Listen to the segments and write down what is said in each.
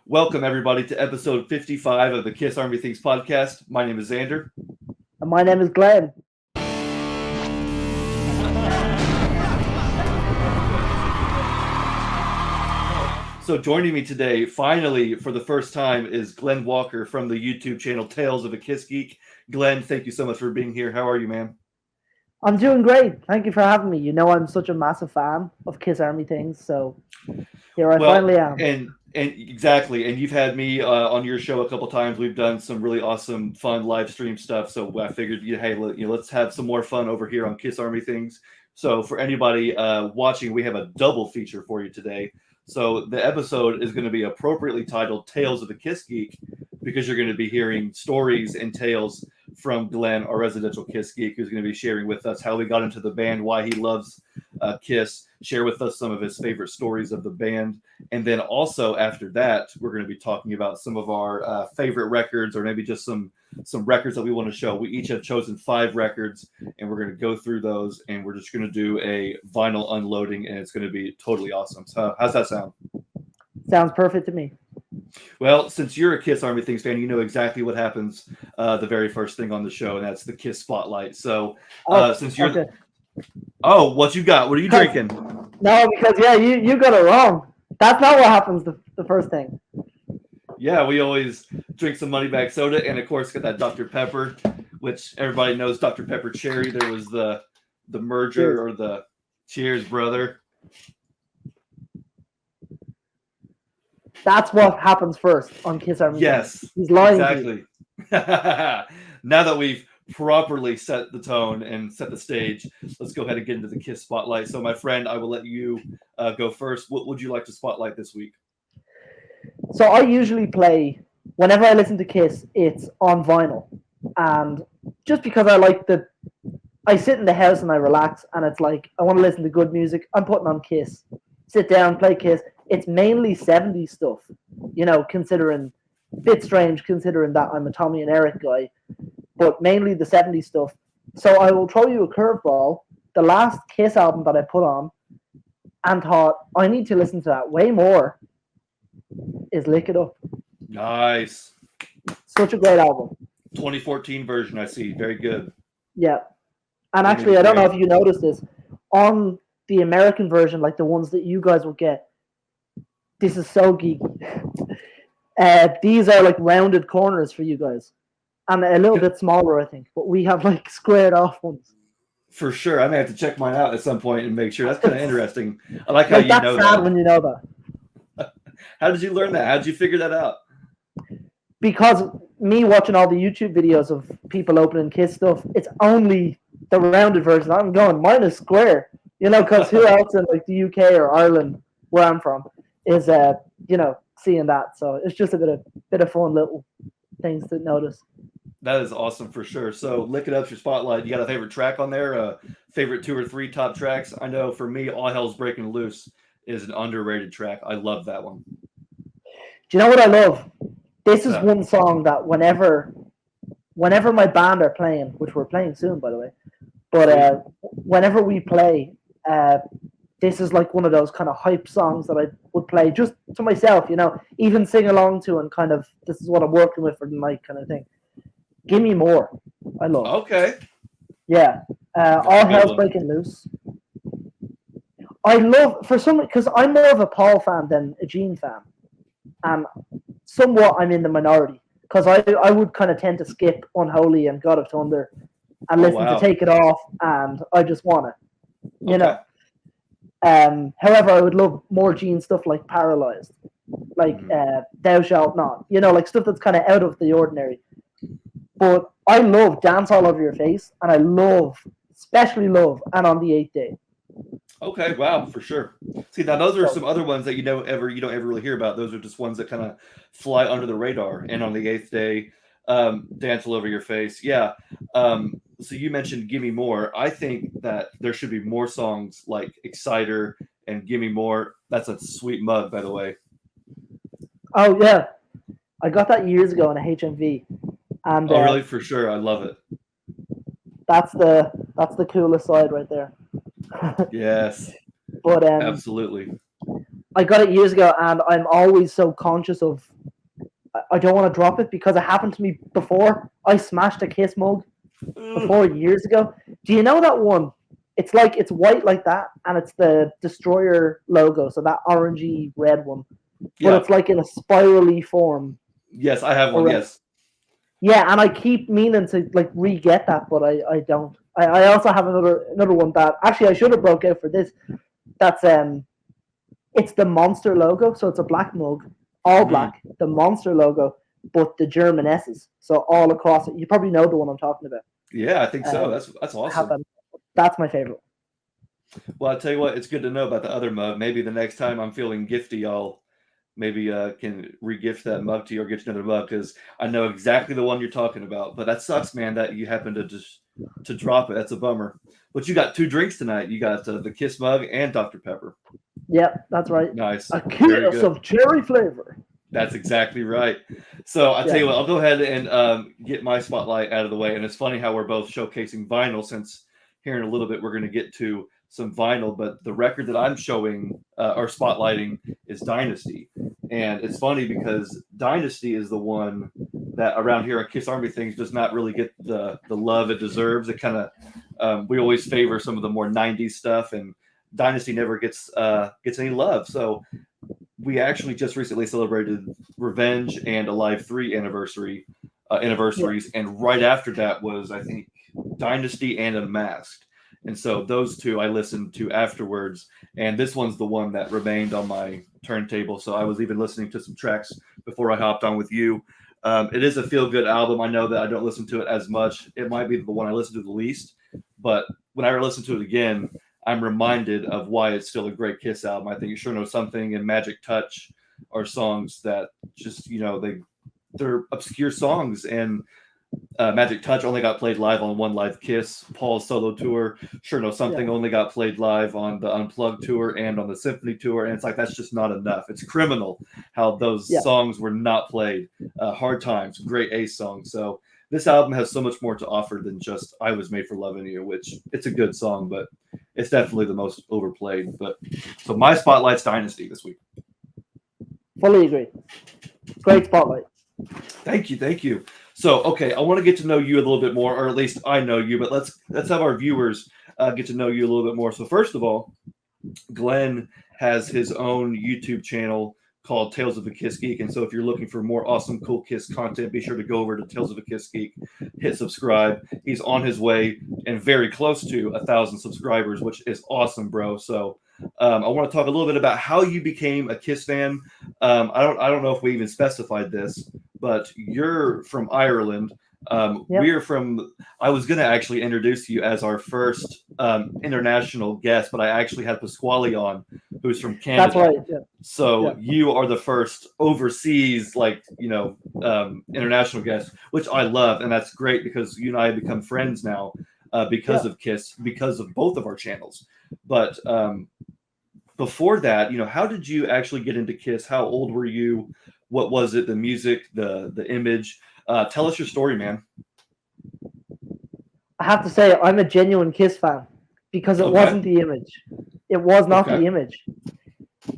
Welcome, everybody, to episode 55 of the Kiss Army Things podcast. My name is Xander. And my name is Glen. So, joining me today, finally, for the first time, is Glen Walker from the YouTube channel Tales of a Kiss Geek. Glen, thank you so much for being here. How are you, man? I'm doing great. Thank you for having me. You know I'm such a massive fan of Kiss Army Things, so here I finally am. And exactly, and you've had me on your show a couple times. We've done some really awesome, fun live stream stuff. So I figured, hey, let's have some more fun over here on Kiss Army Things. So for anybody watching, we have a double feature for you today. So the episode is going to be appropriately titled "Tales of the Kiss Geek," because you're going to be hearing stories and tales from Glen, our residential Kiss geek, who's going to be sharing with us how he got into the band, why he loves Kiss, share with us some of his favorite stories of the band. And then also after that, we're going to be talking about some of our favorite records, or maybe just some records that we want to show. We each have chosen 5 records, and we're going to go through those, and we're just going to do a vinyl unloading, and it's going to be totally awesome. So how's that sound? Sounds perfect to me. Well, since you're a Kiss Army Things fan, you know exactly what happens the very first thing on the show, and that's the Kiss Spotlight. So since you're... Okay. Oh, what you got? What are you drinking? No, because, you got it wrong. That's not what happens the first thing. Yeah, we always drink some money bag soda, and of course get that Dr. Pepper, which everybody knows Dr. Pepper Cherry. There was the merger. Cheers. Or the cheers, brother. That's what happens first on Kiss Army Yes, Things. He's lying exactly. Now that we've properly set the tone and set the stage, let's go ahead and get into the Kiss Spotlight. So, my friend, I will let you go first. What would you like to spotlight this week? So I usually play, whenever I listen to Kiss, it's on vinyl. And just because I sit in the house and I relax, and it's like, I want to listen to good music, I'm putting on Kiss. Sit down, play Kiss. It's mainly 70s stuff, considering, a bit strange considering that I'm a Tommy and Eric guy, but mainly the 70s stuff. So I will throw you a curveball. The last Kiss album that I put on and thought, I need to listen to that way more, is Lick It Up. Nice. Such a great album. 2014 version, I see. Very good. Yeah. And actually, I don't know if you noticed this. On the American version, like the ones that you guys will get, this is so geeky. These are like rounded corners for you guys. And a little bit smaller, I think. But we have like squared off ones. For sure. I may have to check mine out at some point and make sure. That's kind of interesting. I like how Like, you know that's that. sad when you know that. How did you learn that? How did you figure that out? Because me watching all the YouTube videos of people opening Kiss stuff, it's only the rounded version. I'm going, mine is square. Because who else in like the UK or Ireland, where I'm from, is seeing that. So it's just a bit of fun little things to notice. That is awesome for sure. So Lick It Up's your spotlight. You got a favorite track on there? Favorite 2 or 3 top tracks? I know for me, All Hell's Breaking Loose is an underrated track. I love that one. Do you know what I love? This is one song that whenever my band are playing, which we're playing soon, by the way, but whenever we play, this is like one of those kind of hype songs that I would play just to myself, even sing along to, and kind of, this is what I'm working with for the night kind of thing. Give Me More. I love. Okay. Yeah. All Hell's Breaking Loose. I love, because I'm more of a Paul fan than a Gene fan. And somewhat I'm in the minority, because I would kind of tend to skip Unholy and God of Thunder and listen to Take It Off, and I just want it, however, I would love more Gene stuff like Paralyzed, like Thou Shalt Not, like stuff that's kind of out of the ordinary. But I love Dance All Over Your Face, and I especially love And on the Eighth Day. Okay, wow, for sure. See, now those are some other ones that you don't ever really hear about. Those are just ones that kind of fly under the radar. And on the Eighth Day, Dance All Over Your Face. Yeah. So you mentioned Gimme More. I think that there should be more songs like Exciter and Gimme More. That's a sweet mug, by the way. Oh, yeah. I got that years ago in a HMV. And, really? For sure. I love it. That's the coolest side right there. Yes. But absolutely. I got it years ago, and I'm always so conscious of. I don't want to drop it because it happened to me before. I smashed a Kiss mug before years ago. Do you know that one? It's like it's white like that, and it's the Destroyer logo, so that orangey red one. But Yeah. it's like in a spirally form. Yes, I have one. Around. Yes. Yeah, and I keep meaning to like re-get that, but I don't. I also have another one that actually I should have broke out for this. That's it's the Monster logo, so it's a black mug, all black, the Monster logo, but the German S's, so all across it. You probably know the one I'm talking about. Yeah, I think so. That's I have awesome. that. That's my favorite. Well, I'll tell you what, it's good to know about the other mug. Maybe the next time I'm feeling gifty, I'll maybe can regift that mug to you or get you another mug because I know exactly the one you're talking about. But that sucks, man, that you happen to just to drop it. That's a bummer. But you got two drinks tonight. You got the Kiss mug and Dr. Pepper. Yep, that's right. Nice. A Very kiss good. of cherry flavor. That's exactly right. So I'll tell Yeah. you what, I'll go ahead and get my spotlight out of the way. And it's funny how we're both showcasing vinyl since here in a little bit we're going to get to some vinyl. But the record that I'm showing or spotlighting is Dynasty. And it's funny because Dynasty is the one that around here at Kiss Army Things does not really get the love it deserves. It kind of, we always favor some of the more 90s stuff, and Dynasty never gets any love. So we actually just recently celebrated Revenge and Alive 3 anniversaries, and right after that was I think Dynasty and Unmasked, and so those two I listened to afterwards, and this one's the one that remained on my turntable. So I was even listening to some tracks before I hopped on with you. It is a feel good album. I know that I don't listen to it as much. It might be the one I listen to the least, but when I listen to it again, I'm reminded of why it's still a great Kiss album. I think You Sure Know Something and Magic Touch are songs that just they're obscure songs, and Magic Touch only got played live on one live Kiss. Paul's solo tour, Sure Know Something, only got played live on the Unplugged tour and on the Symphony tour, and it's like that's just not enough. It's criminal how those songs were not played. Hard Times, great Ace song. So this album has so much more to offer than just I Was Made for Loving You, which it's a good song, but it's definitely the most overplayed. But so my spotlight's Dynasty this week. Fully agree. Great spotlight. Thank you. So, okay, I want to get to know you a little bit more, or at least I know you. But let's have our viewers get to know you a little bit more. So, first of all, Glen has his own YouTube channel called Tales of a Kiss Geek, and so if you're looking for more awesome, cool Kiss content, be sure to go over to Tales of a Kiss Geek, hit subscribe. He's on his way and very close to 1,000 subscribers, which is awesome, bro. So. I want to talk a little bit about how you became a Kiss fan. I don't know if we even specified this, but you're from Ireland. We're from. I was going to actually introduce you as our first international guest, but I actually had Pasquale on, who's from Canada. That's right. Yeah. So you are the first overseas, international guest, which I love, and that's great because you and I have become friends now because of Kiss, because of both of our channels. But before that, how did you actually get into Kiss? How old were you? What was it? The music, the image. Tell us your story, man. I have to say, I'm a genuine Kiss fan because it wasn't the image. It was not the image.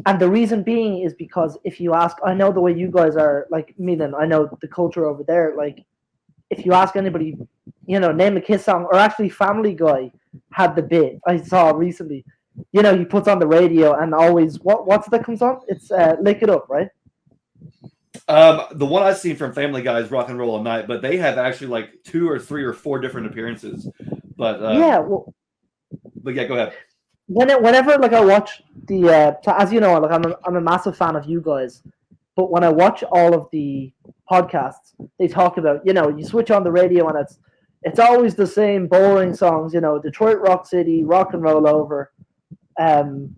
And the reason being is because if you ask, I know the way you guys are, like Milan, I know the culture over there. Like, if you ask anybody, name a Kiss song, or actually Family Guy had the bit I saw recently. He puts on the radio and always, what's that comes on? It's Lick It Up, right? The one I've seen from Family Guy is Rock and Roll All Night, but they have actually like 2 or 3 or 4 different appearances. But but yeah, go ahead. Whenever I watch the, as you know, I'm a massive fan of you guys, but when I watch all of the podcasts, they talk about, you switch on the radio and it's always the same boring songs, Detroit Rock City, Rock and Roll Over. It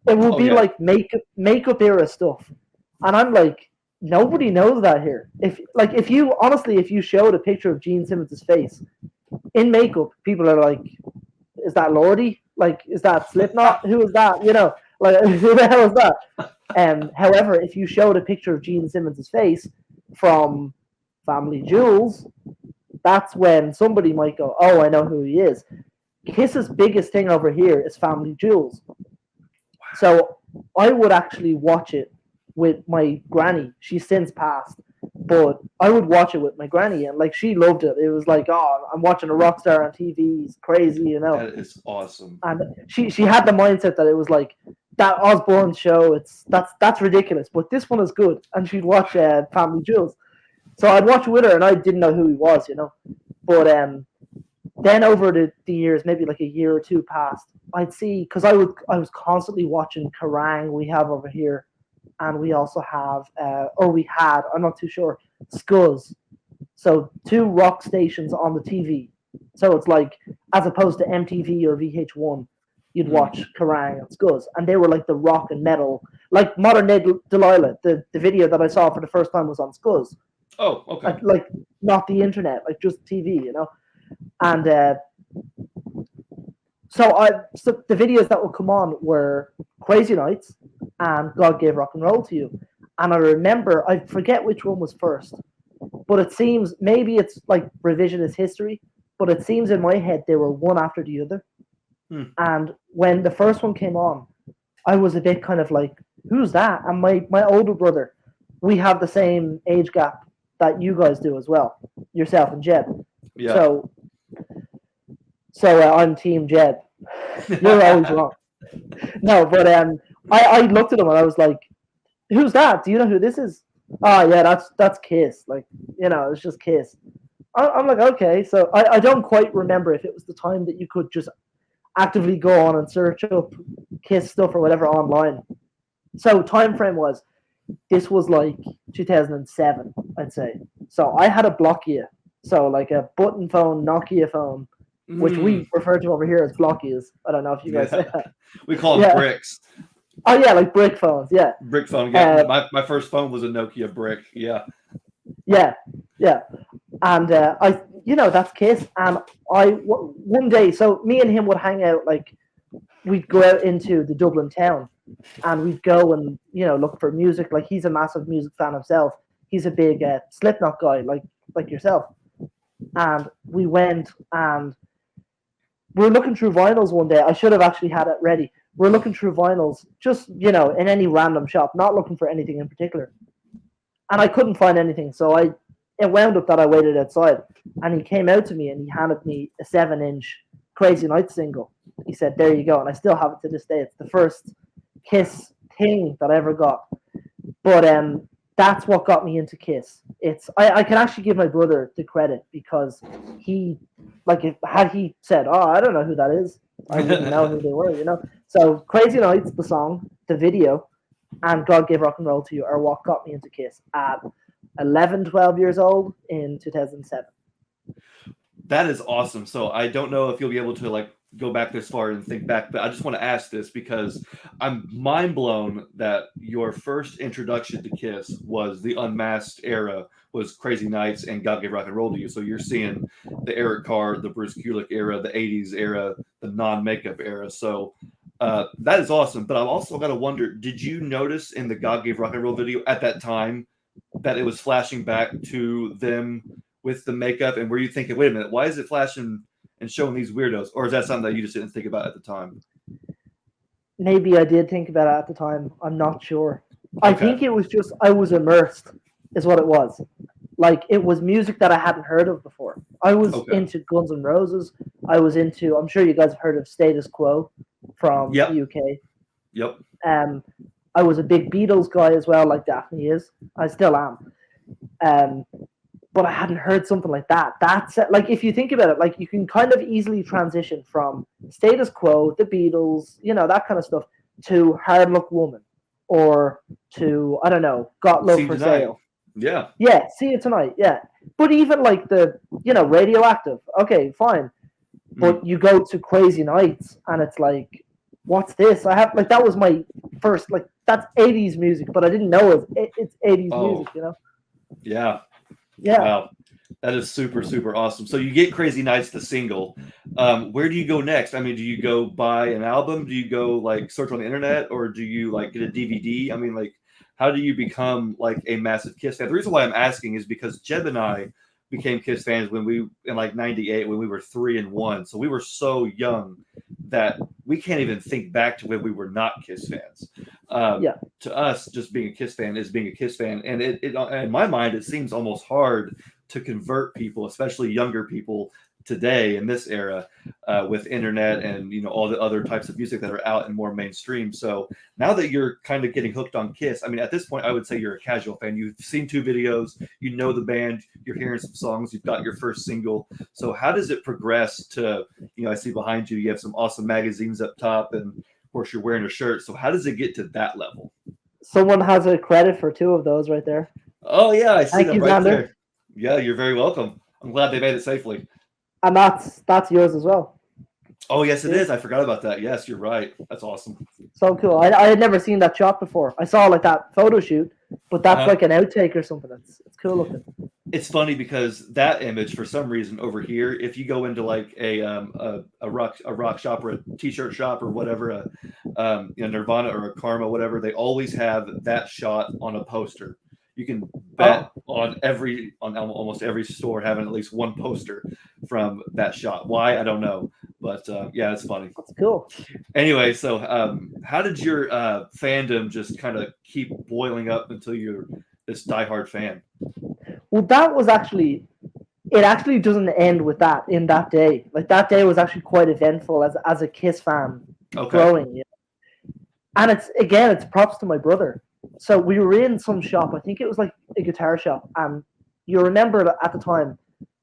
will be like makeup era stuff, and I'm like, nobody knows that here. If you showed a picture of Gene Simmons' face in makeup, people are like, is that Lordy? Like, is that Slipknot? Who is that? Who the hell is that? However, if you showed a picture of Gene Simmons' face from Family Jewels, that's when somebody might go, oh, I know who he is. Kiss's biggest thing over here is Family Jewels. So I would actually watch it with my granny. She's since passed, but I would watch it with my granny, and like she loved it. It was like, oh, I'm watching a rock star on TV. He's crazy, you know. That is awesome. And she had the mindset that it was like that Osborne show. That's ridiculous, but this one is good. And she'd watch Family Jewels. So I'd watch it with her, and I didn't know who he was, you know. But then over the years, maybe like a year or two passed, I'd see because I was constantly watching Kerrang. We have over here, and we also have or we had, I'm not too sure, Scuzz. So two rock stations on the TV. So it's like as opposed to MTV or VH1, you'd watch Kerrang and Scuzz, and they were like the rock and metal, like Modern Day Delilah. The video that I saw for the first time was on Scuzz. Oh, okay. Like not the internet, like just TV, you know. And so the videos that would come on were Crazy Nights and God Gave Rock and Roll to You. And I remember, I forget which one was first, but it seems maybe it's like revisionist history, but it seems in my head they were one after the other. And when the first one came on, I was a bit kind of like, who's that? And my older brother, we have the same age gap that you guys do as well, yourself and Jed. Yeah. So I'm Team Jed. You're always wrong. No, but I looked at him and I was like, who's that? Do you know who this is? Oh yeah, that's Kiss. Like, you know, it's just Kiss. I'm like, okay. So I don't quite remember if it was the time that you could just actively go on and search up Kiss stuff or whatever online. So time frame was, this was like 2007, I'd say. So I had a Blockia, so like a button phone, Nokia phone, which we refer to over here as Blockias. I don't know if you guys say that. We call them bricks. Oh yeah, like brick phones, yeah. Brick phone. Yeah, my first phone was a Nokia brick. Yeah. Yeah. And I, you know, that's Kiss. And one day, so me and him would hang out, like we'd go out into the Dublin town, and we'd go and, you know, look for music. Like he's a massive music fan himself. He's a big Slipknot guy, like yourself. And we went and we were looking through vinyls one day. I should have actually had it ready. We're looking through vinyls, just, you know, in any random shop, not looking for anything in particular. And I couldn't find anything, so it wound up that I waited outside. And he came out to me and he handed me a 7-inch Crazy Nights single. He said, there you go. And I still have it to this day. It's the first Kiss thing that I ever got. But that's what got me into Kiss. I can actually give my brother the credit, because he, like, had he said, oh, I don't know who that is, I wouldn't know who they were, you know. So Crazy Nights, the song, the video, and God Gave Rock and Roll to You are what got me into Kiss at 11, 12 years old in 2007. That is awesome. So I don't know if you'll be able to like go back this far and think back, but I just want to ask this because I'm mind blown that your first introduction to Kiss was the Unmasked era, was Crazy Nights and God Gave Rock and Roll to You. So you're seeing the Eric Carr, the Bruce Kulick era, the 80s era, the non-makeup era. So that is awesome. But I've also got to wonder, did you notice in the God Gave Rock and Roll video at that time that it was flashing back to them with the makeup? And were you thinking, wait a minute, why is it flashing and showing these weirdos? Or is that something that you just didn't think about at the time? Maybe I did think about it at the time. I'm not sure. I think it was just I was immersed, is what it was. Like, it was music that I hadn't heard of before. I was into Guns N' Roses. I was into, I'm sure you guys have heard of Status Quo from the UK. Yep. I was a big Beatles guy as well, like Daphne is. I still am. But I hadn't heard something like that. That's like, if you think about it, like, you can kind of easily transition from Status Quo, the Beatles, you know, that kind of stuff, to Hard Luck Woman, or to, I don't know, Got Love for Sale. Yeah. Yeah, See You Tonight. Yeah. But even like the, you know, Radioactive. Okay, fine. But you go to Crazy Nights and it's like, what's this? I have, like, that was my first, like, that's 80s music, but I didn't know it's 80s music, you know? Yeah. Yeah. Wow. That is super, super awesome. So you get Crazy Nights, the single. Where do you go next? I mean, do you go buy an album? Do you go like search on the internet, or do you like get a DVD? I mean, like, how do you become like a massive Kiss fan? The reason why I'm asking is because Jeb and I, became Kiss fans when we in like '98 when we were 3 and 1. So we were so young that we can't even think back to when we were not Kiss fans. Yeah. To us, just being a Kiss fan is being a Kiss fan, and it in my mind it seems almost hard to convert people, especially younger people today in this era, with internet and all the other types of music that are out and more mainstream. So now that you're kind of getting hooked on Kiss, I mean, at this point, I would say you're a casual fan. You've seen 2 videos, you know the band, you're hearing some songs, you've got your first single. So how does it progress to, I see behind you, you have some awesome magazines up top, and of course you're wearing a shirt. So how does it get to that level? Someone has a credit for 2 of those right there. Oh yeah, I see Thank them you, right Xander. there. Yeah, you're very welcome. I'm glad they made it safely. And that's yours as well. Oh yes, it See? is. I forgot about that. Yes, you're right. That's awesome. So cool. I had never seen that shot before. I saw like that photo shoot, but that's like an outtake or something. It's cool looking. It's funny because that image, for some reason, over here, if you go into like a rock shop or a t-shirt shop or whatever, Nirvana or a Karma, whatever, they always have that shot on a poster. You can bet on almost every store having at least one poster from that shot. Why, I don't know, but yeah, it's funny. That's cool. Anyway, so how did your fandom just kind of keep boiling up until you're this diehard fan? Well, that was actually, it actually doesn't end with that in that day. Like that day was actually quite eventful as a Kiss fan growing. And it's props to my brother. So we were in some shop, I think it was like a guitar shop, and you remember that at the time,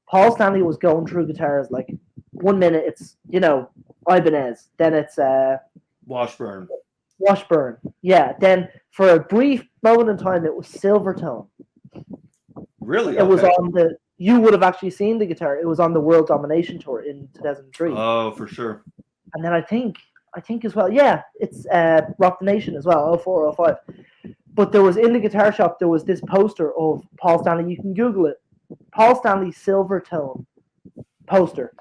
Paul Stanley was going through guitars. Like 1 minute it's Ibanez, then it's Washburn. Yeah. Then for a brief moment in time, it was Silvertone. Really? It was on the. You would have actually seen the guitar. It was on the World Domination Tour in 2003. Oh, for sure. And then I think as well. Yeah, it's Rock the Nation as well. 04, 05. But there was in the guitar shop. There was this poster of Paul Stanley. You can Google it. Paul Stanley Silvertone poster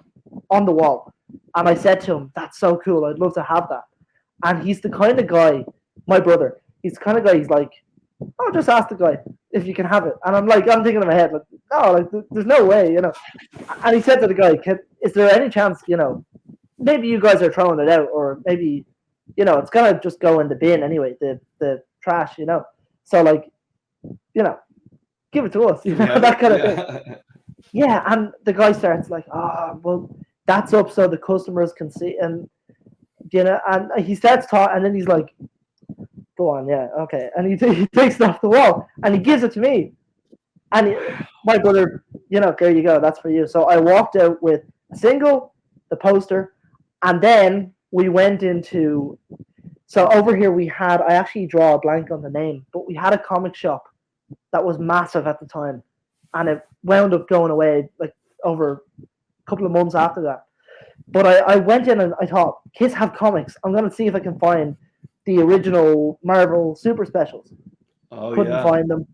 on the wall. And I said to him, "That's so cool. I'd love to have that." And he's the kind of guy. My brother. He's the kind of guy. He's like, "Oh, just ask the guy if you can have it." And I'm thinking in my head, like, "No, like, there's no way, And he said to the guy, "Is there any chance, maybe you guys are throwing it out, or maybe, it's gonna just go in the bin anyway, the trash, So like, give it to us, that kind of thing." Yeah, and the guy starts like, well, that's up so the customers can see, and and he starts talking, and then he's like, "Go on, yeah, okay." And he takes it off the wall and he gives it to me. And my brother, there you go, that's for you. So I walked out with a single, the poster, and then we went into. So over here I actually draw a blank on the name, but we had a comic shop that was massive at the time, and it wound up going away like over a couple of months after that. But I went in and I thought, Kiss have comics. I'm going to see if I can find the original Marvel Super Specials. Couldn't find them.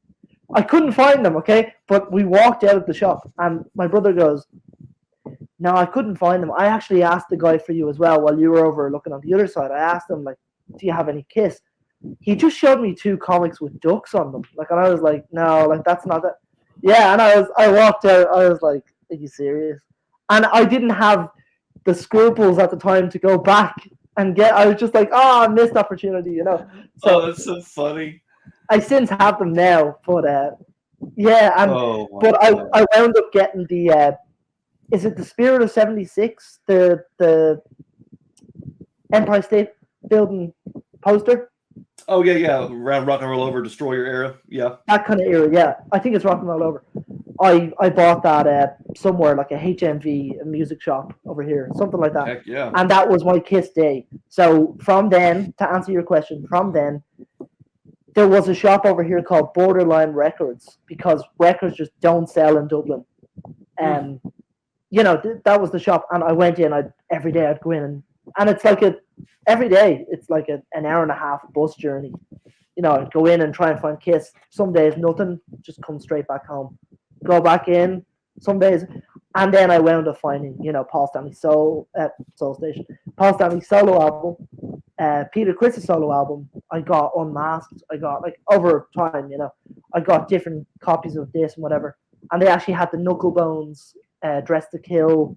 I couldn't find them, okay? But we walked out of the shop, and my brother goes, "No, I couldn't find them. I actually asked the guy for you as well while you were over looking on the other side. I asked him, like, do you have any Kiss?" He just showed me 2 comics with ducks on them. Like, and I was like, "No, like, that's not that." Yeah, and I walked out. I was like, "Are you serious?" And I didn't have the scruples at the time to go back and I was just like, "Oh, I missed opportunity," So that's so funny. I since have them now, but yeah, and I wound up getting the is it the Spirit of '76, the Empire State Building poster? Oh yeah, around Rock and Roll Over, Destroyer era, yeah. That kind of era, yeah. I think it's Rock and Roll Over. I bought that somewhere, like a HMV, a music shop over here, something like that. Heck yeah. And that was my Kiss day. So from then, to answer your question, there was a shop over here called Borderline Records, because records just don't sell in Dublin. And that was the shop, and I went in. Every day I'd go in, and it's like every day it's like an hour and a half bus journey. I'd go in and try and find Kiss. Some days nothing, just come straight back home. Go back in some days, and then I wound up finding Paul Stanley Soul Station, Paul Stanley solo album, Peter Criss' solo album. I got Unmasked. I got, like, over time, I got different copies of this and whatever. and they actually had the Knucklebones, Dress to Kill,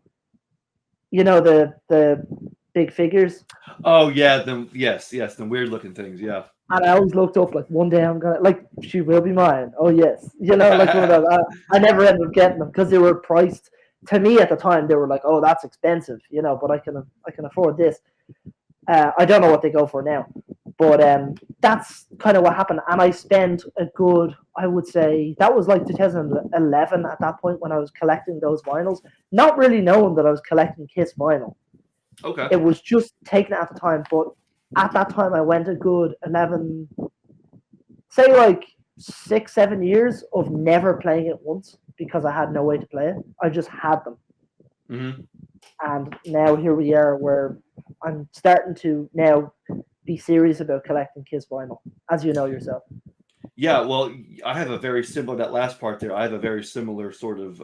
the big figures. Oh yeah, them yes, them weird looking things. Yeah. And I always looked up like one day I'm gonna like she will be mine. Oh yes, like one of those. I never ended up getting them because they were priced. To me at the time, they were like, oh, that's expensive, but I can afford this. I don't know what they go for now, but that's kind of what happened. And I spent a good, I would say, that was like 2011 at that point when I was collecting those vinyls, not really knowing that I was collecting Kiss vinyl. Okay. It was just taken at the time, but at that time I went a good 11, say like 6, 7 years of never playing it once because I had no way to play it. I just had them. Mm-hmm. And now here we are where I'm starting to now be serious about collecting Kiss vinyl, as you know yourself. Yeah, well, I have a very similar that last part there. I have a very similar sort of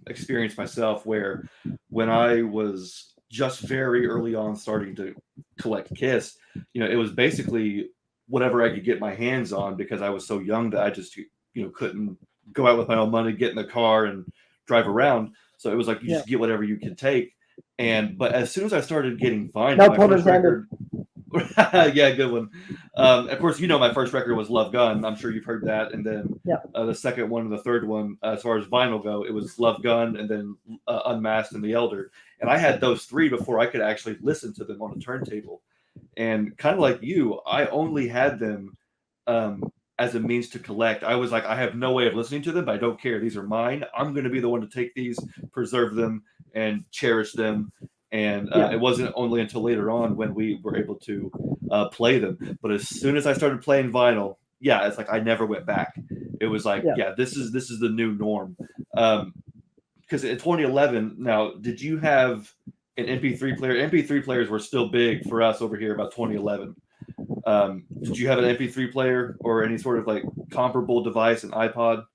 experience myself, where when I was just very early on starting to collect Kiss, it was basically whatever I could get my hands on because I was so young that I just couldn't go out with my own money, get in the car, and drive around. So it was like you Yeah. just get whatever you could take. But as soon as I started getting vinyl, No my pun first intended. record. Yeah, good one. Of course, my first record was Love Gun. I'm sure you've heard that. And then Yeah. the second one and the third one, as far as vinyl go, it was Love Gun and then Unmasked and The Elder. And I had those three before I could actually listen to them on a turntable. And kind of like you, I only had them as a means to collect. I was like, I have no way of listening to them, but I don't care. These are mine. I'm going to be the one to take these, preserve them, and cherish them. And Yeah. it wasn't only until later on when we were able to play them. But as soon as I started playing vinyl, yeah, it's like I never went back. It was like, Yeah. yeah, this is the new norm. Because in 2011, now, did you have an MP3 player? MP3 players were still big for us over here about 2011. Did you have an MP3 player or any sort of like comparable device, an iPod?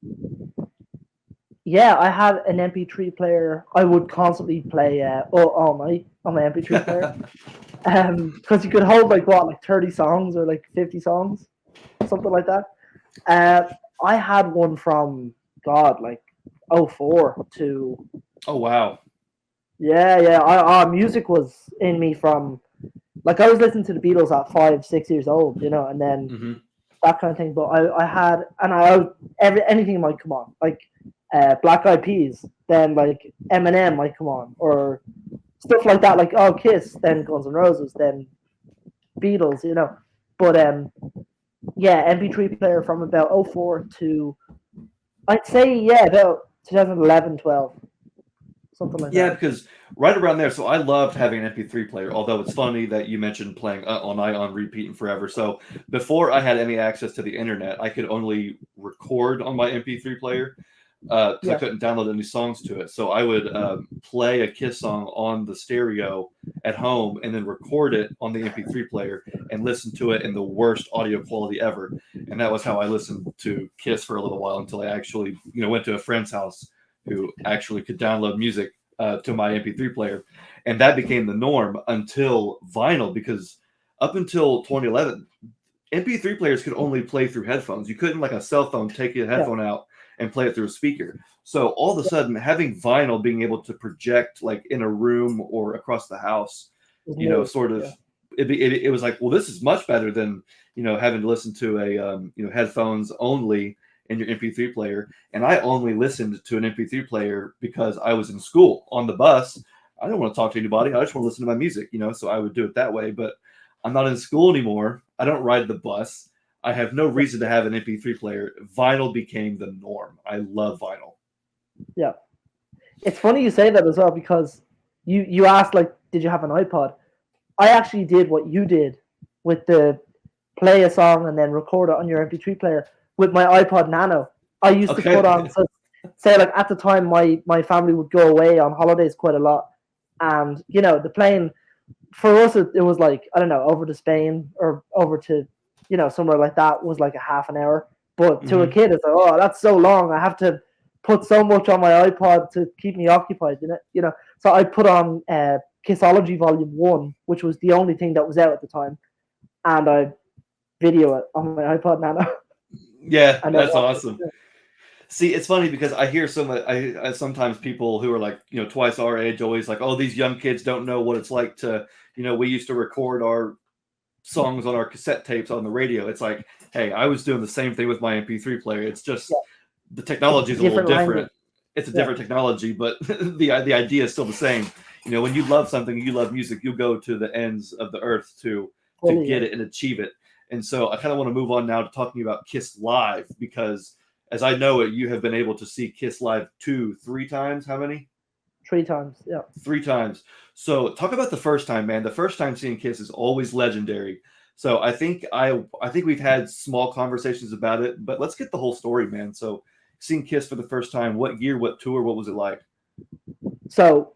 Yeah, I had an MP3 player. I would constantly play all night on my MP3 player. Because you could hold like 30 songs or like 50 songs, something like that. I had one from God, like 04 to Oh wow. yeah. Music was in me from like I was listening to the Beatles at 5, 6 years old, and then Mm-hmm. that kind of thing. But I had and anything might come on, like Black Eyed Peas, then like Eminem might come on, or stuff like that, like Kiss, then Guns N' Roses, then Beatles. But yeah, MP3 player from about 04 to I'd say about 2011, 12, something like Yeah, that. because right around there. So I loved having an MP3 player. Although it's funny that you mentioned playing all night on repeat and forever. So before I had any access to the internet, I could only record on my MP3 player because I Yeah, couldn't download any songs to it. So I would play a Kiss song on the stereo at home and then record it on the MP3 player and listen to it in the worst audio quality ever. And that was how I listened to Kiss for a little while until I actually, went to a friend's house who actually could download music to my MP3 player. And that became the norm until vinyl, because up until 2011, MP3 players could only play through headphones. You couldn't, like a cell phone, take your yeah, headphone out and play it through a speaker. So all of a sudden, having vinyl being able to project like in a room or across the house, it was new. sort of, Yeah, it was like, well, this is much better than having to listen to a headphones only in your MP3 player. And I only listened to an MP3 player because I was in school on the bus. I don't want to talk to anybody. I just want to listen to my music, so I would do it that way. But I'm not in school anymore. I don't ride the bus. I have no reason to have an MP3 player. Vinyl became the norm. I love vinyl. yeah. It's funny you say that as well because you asked like, did you have an iPod? I actually did what you did with the play a song and then record it on your MP3 player with my iPod Nano. I used to put Okay. on, so say like at the time my family would go away on holidays quite a lot, and the plane for us it was like I don't know over to Spain or over to somewhere like that was like a half an hour, but to a Mm-hmm. kid it's like oh that's so long. I have to put so much on my iPod to keep me occupied. So I put on Kissology Volume 1, which was the only thing that was out at the time, and I video it on my iPod Nano Yeah, and then that's watch awesome. it. See, it's funny because I hear so much. I sometimes people who are like twice our age always like, oh, these young kids don't know what it's like to we used to record our songs on our cassette tapes on the radio. It's like, hey, I was doing the same thing with my MP3 player. It's just Yeah. the It's technology a is a little different language. different. It's a Yeah, different technology, but the idea is still the same. When you love something, you love music, you'll go to the ends of the earth to fully. get Yeah. it and achieve it. And so I kind of want to move on now to talking about Kiss Live because as I know it, you have been able to see Kiss Live 3 times. How many? 3 times. Yeah. 3 times. So talk about the first time, man. The first time seeing Kiss is always legendary. So I think we've had small conversations about it, but let's get the whole story, man. So seeing Kiss for the first time, what year, what tour, what was it like? So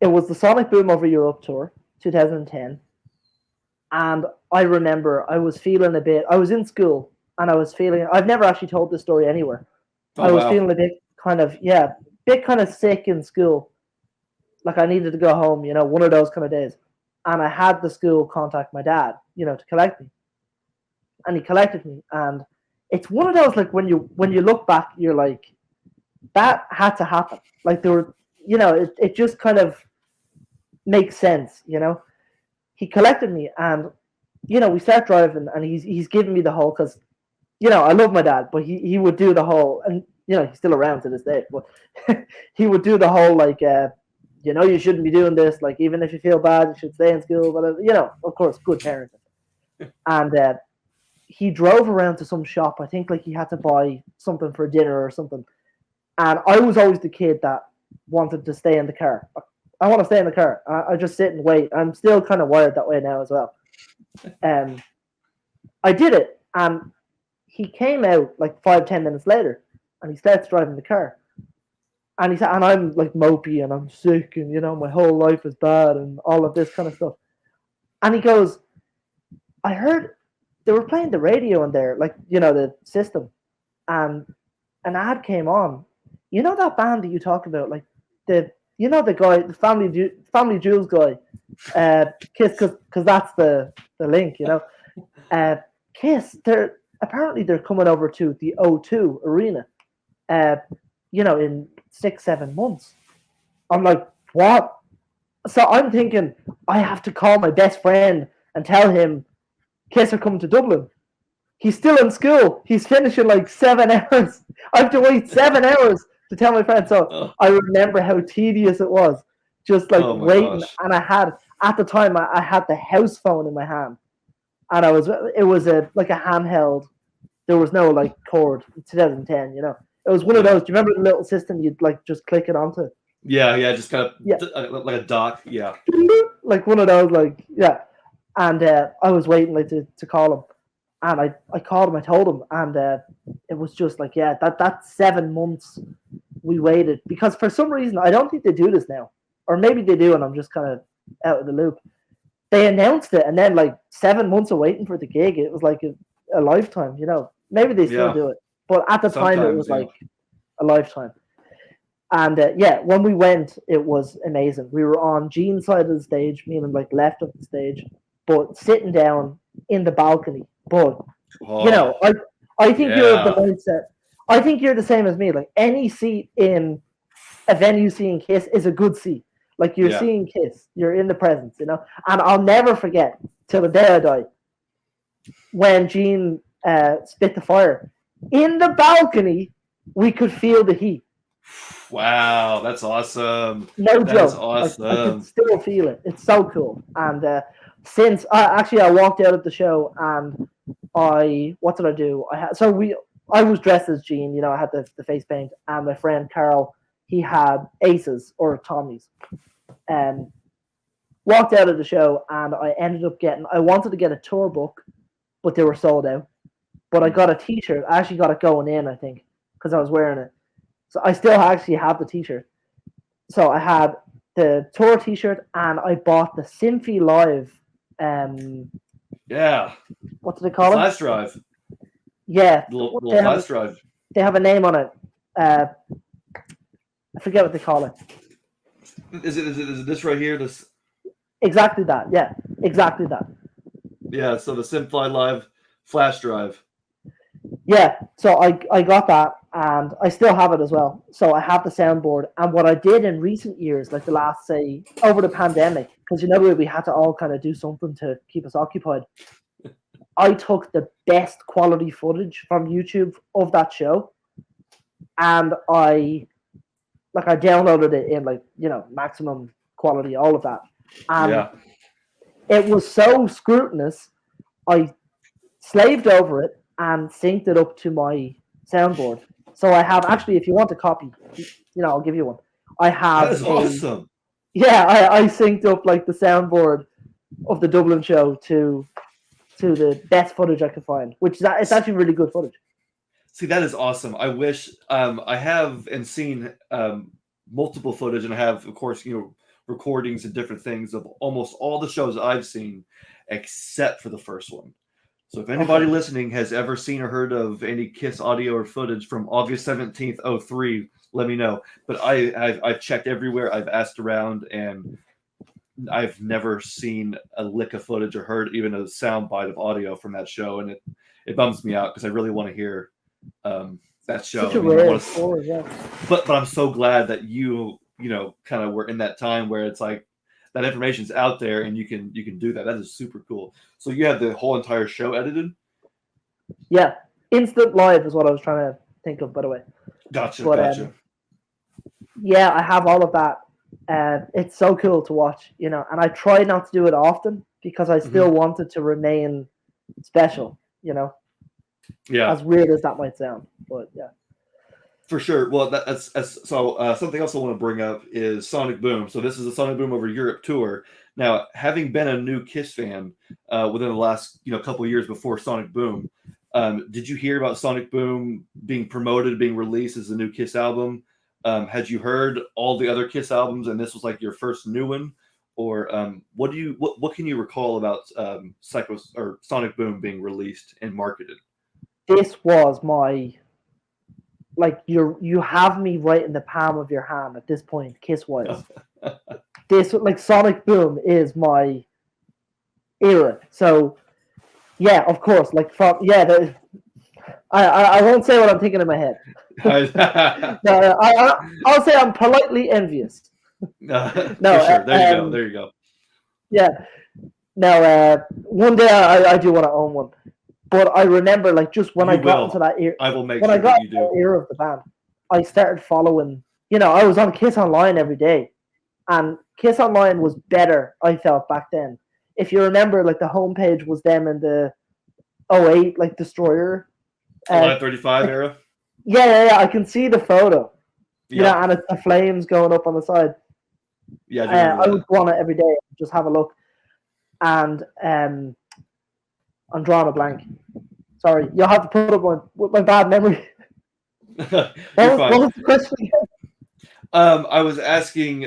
it was the Sonic Boom Over Europe tour, 2010, and I remember I was feeling a bit. I was in school, and I was feeling. I've never actually told this story anywhere. I Oh was wow. feeling a bit kind of bit kind of sick in school, like I needed to go home. One of those kind of days, and I had the school contact my dad, to collect me, and he collected me, and it's one of those like when you look back, you're like that had to happen. Like there were, it just kind of makes sense. He collected me, and we start driving, and he's giving me the whole because I love my dad, but he would do the whole, and he's still around to this day, but he would do the whole like you shouldn't be doing this, like even if you feel bad, you should stay in school, whatever. Of course, good parenting. And he drove around to some shop. I think like he had to buy something for dinner or something. And I was always the kid that wanted to stay in the car. I want to stay in the car. I just sit and wait. I'm still kind of wired that way now as well. Um, I did it, and he came out like 5-10 minutes later, and he starts driving the car. And he said, and I'm like mopey, and I'm sick, and my whole life is bad, and all of this kind of stuff. And he goes, I heard they were playing the radio in there, like the system, and an ad came on. That band that you talked about, like the guy, the Family Jewels guy, Kiss, because that's the link. Uh, Kiss, they're coming over to the O2 Arena, uh, in 6-7 months. I'm like, what? So I'm thinking I have to call my best friend and tell him Kiss are coming to Dublin. He's still in school. He's finishing like 7 hours. I have to wait 7 hours to tell my friend. So Oh, I remember how tedious it was, just like oh my waiting. gosh. And I had at the time I had the house phone in my hand, and it was a like a handheld. There was no like cord. 2010, it was one of Yeah. those. Do you remember the little system you'd like just click it onto? Yeah, yeah, just kind Yeah, of like a dock. Yeah. like one of those. Like yeah, and I was waiting like to call him, and I called him. I told him, and it was just like that 7 months we waited because for some reason I don't think they do this now, or maybe they do, and I'm just kind of out of the loop. They announced it, and then like 7 months of waiting for the gig, it was like a lifetime. Maybe they still Yeah. do it, but at the time it Sometimes, was yeah. like a lifetime. And when we went, it was amazing. We were on Gene's side of the stage, meaning like left of the stage, but sitting down in the balcony. But you know, Oh, I I think you're of the yeah. mindset. I think you're the same as me. Like any seat in a venue seeing Kiss is a good seat. Like you're Yeah. seeing Kiss, you're in the presence, And I'll never forget till the day I die when Gene spit the fire in the balcony. We could feel the heat. Wow, that's awesome. No That is joke. I could awesome. still feel it. It's so cool. And since I walked out of the show and what did I do? I was dressed as Gene. I had the face paint, and my friend Carl, he had Aces or Tommies. Um, Walked out of the show, and I ended up getting. I wanted to get a tour book, but they were sold out. But I got a T-shirt. I actually got it going in, I think, because I was wearing it. So I still actually have the T-shirt. So I had the tour T-shirt, and I bought the Symphy Live. Yeah. What do they The call it? flash drive. Yeah, The they little have flash drive. they have a name on it. I forget what they call it. Is it this right here? This Exactly that. Yeah, exactly that. yeah, so the Simfly Live flash drive. Yeah. So I got that, and I still have it as well. So I have the soundboard. And what I did in recent years, like the last, say, over the pandemic, because we had to all kind of do something to keep us occupied. I took the best quality footage from YouTube of that show, and I downloaded it in maximum quality, all of that, and it was so scrutinous. I slaved over it and synced it up to my soundboard. So I have actually, if you want a copy, I'll give you one. I have that is awesome. Yeah, I synced up like the soundboard of the Dublin show to the best footage I could find, which is it's actually really good footage. See, that is awesome. I wish I have and seen multiple footage, and I have, of course, recordings and different things of almost all the shows I've seen, except for the first one. So if anybody listening has ever seen or heard of any Kiss audio or footage from August 17th, 03, let me know. But I've checked everywhere. I've asked around, and I've never seen a lick of footage or heard even a sound bite of audio from that show, and it bums me out because I really want to hear that show. Such a rare story, yeah. But I'm so glad that you kind of were in that time where it's like that information's out there and you can do that. That is super cool. So you have the whole entire show edited? Yeah, instant live is what I was trying to think of, by the way. Gotcha. Yeah, I have all of that. It's so cool to watch, and I try not to do it often because I still want it to remain special, Yeah. As weird as that might sound, but yeah. For sure. Well, that's so. Something else I want to bring up is Sonic Boom. So this is a Sonic Boom over Europe tour. Now, having been a new Kiss fan within the last couple of years before Sonic Boom, did you hear about Sonic Boom being promoted, being released as a new Kiss album? Had you heard all the other Kiss albums, and this was like your first new one, or what can you recall about Sonic Boom being released and marketed? This was my you have me right in the palm of your hand at this point, Kiss wise. This Sonic Boom is my era. So yeah, of course, I won't say what I'm thinking in my head. No, I'll say I'm politely envious. No, for sure. There you go. Yeah. Now, one day I do want to own one, but I remember just when I got into that era, I will make sure that you do. Era of the band, I started following. I was on Kiss Online every day, and Kiss Online was better. I felt back then. If you remember, the homepage was them in the 08 Destroyer. Live 35 era. Yeah. I can see the photo. And it's the flames going up on the side. Yeah, I would go on it every day, and just have a look. And I'm drawing a blank. Sorry, you'll have to put up with my bad memory. What was the question again? I was asking.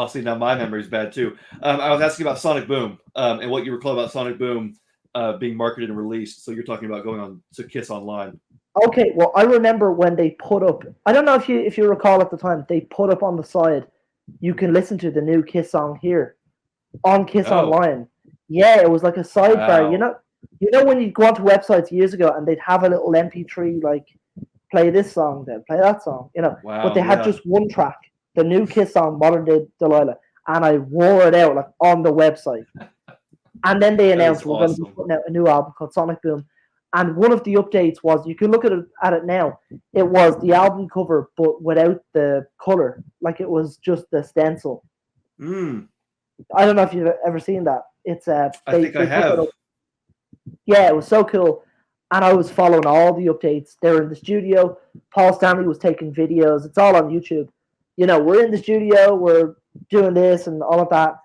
See, now my memory's bad too. I was asking about Sonic Boom and what you recall about Sonic Boom being marketed and released. So you're talking about going on to Kiss Online. Okay, well, I remember when they put up. I don't know if you recall at the time, they put up on the side, you can listen to the new Kiss song here on Kiss Online. Yeah, it was like a sidebar. Wow. You know when you go onto websites years ago and they'd have a little MP3 play this song, then play that song. Wow, but they had just one track, the new Kiss song, Modern Day Delilah, and I wore it out on the website. And then they announced we're going to be putting out a new album called Sonic Boom. And one of the updates was, you can look at it now, it was the album cover, but without the color. It was just the stencil. I don't know if you've ever seen that. It's I think I have. Yeah, it was so cool. And I was following all the updates. They were in the studio. Paul Stanley was taking videos. It's all on YouTube. We're in the studio. We're doing this and all of that.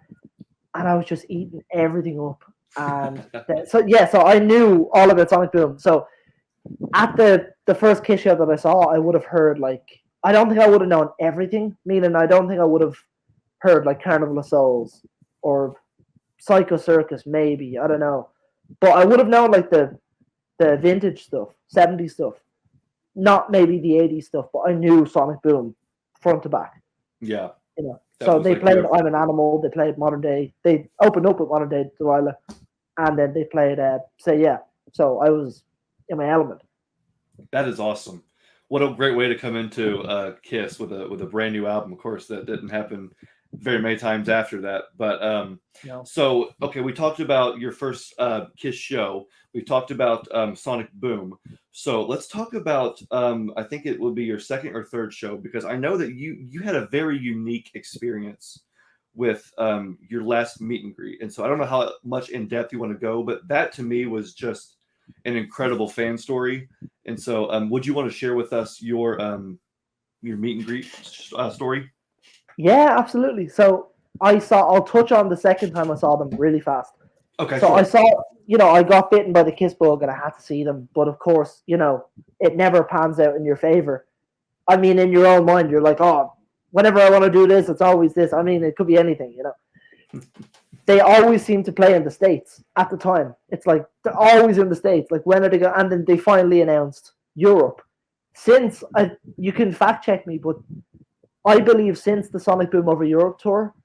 And I was just eating everything up. And so I knew all about Sonic Boom. So at the first Kiss show that I saw, I would have heard I don't think I would have known everything. Meaning I don't think I would have heard Carnival of Souls or Psycho Circus, maybe. I don't know. But I would have known the vintage stuff, 70s stuff. Not maybe the 80s stuff, but I knew Sonic Boom front to back. Yeah. So they played I'm an Animal, they played Modern Day, they opened up with Modern Day Delilah, and then they played Say Yeah. So I was in my element. That is awesome. what a great way to come into Kiss with a brand new album. Of course, that didn't happen very many times after that. But No. so okay, we talked about your first Kiss show. We talked about Sonic Boom. So let's talk about I think it will be your second or third show, because I know that you had a very unique experience with your last meet and greet. And so I don't know how much in depth you want to go, but that to me was just an incredible fan story. And so, would you want to share with us your meet and greet story? Yeah, absolutely. So I'll touch on the second time I saw them really fast. Okay, So I sure. saw, I got bitten by the kiss bug and I had to see them. But of course, it never pans out in your favor. I mean, in your own mind, you're like, oh, whenever I want to do this, it's always this. I mean, it could be anything. They always seem to play in the States at the time. It's like they're always in the States. Like, when are they going? And then they finally announced Europe. You can fact check me, but I believe since the Sonic Boom Over Europe tour,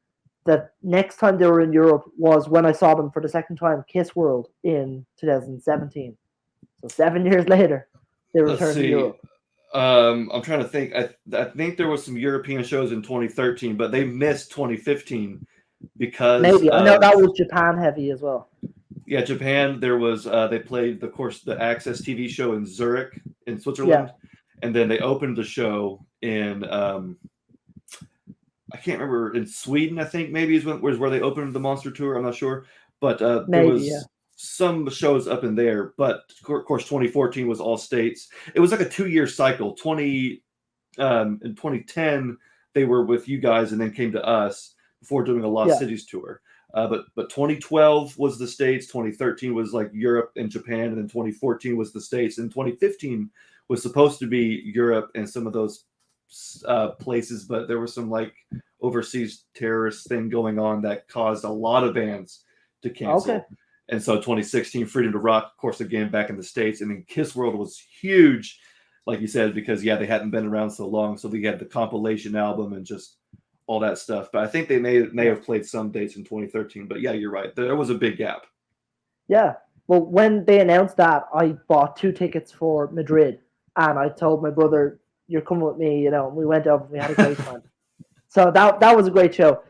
the next time they were in Europe was when I saw them for the second time, Kiss World in 2017. So 7 years later, they Let's returned to see. Europe. I'm trying to think. I think there was some European shows in 2013, but they missed 2015 because Maybe I know of that was Japan heavy as well. yeah, Japan. There was they played of course the Access TV show in Zurich in Yeah, Switzerland, and then they opened the show in I can't remember, in Sweden. I think maybe was where they opened the Monster Tour. I'm not sure, but there maybe. Yeah, was some shows up in there. But of course, 2014 was all states. It was like a 2 year cycle. 2010 they were with you guys and then came to us before doing a Lost yeah. Cities tour. But 2012 was the states. 2013 was like Europe and Japan, and then 2014 was the states, and 2015 was supposed to be Europe and some of those places, but there was some like overseas terrorist thing going on that caused a lot of bands to Okay. cancel. And so 2016, Freedom to Rock, of course, again back in the States. And then Kiss World was huge, like you said, because yeah, they hadn't been around so long. So they had the compilation album and just all that stuff. But I think they may Yeah. have played some dates in 2013. But yeah, you're right. There was a big gap. Yeah. Well, when they announced that, I bought 2 tickets for Madrid, and I told my brother, "You're coming with me." And we went over. We had a great time. So that was a great show.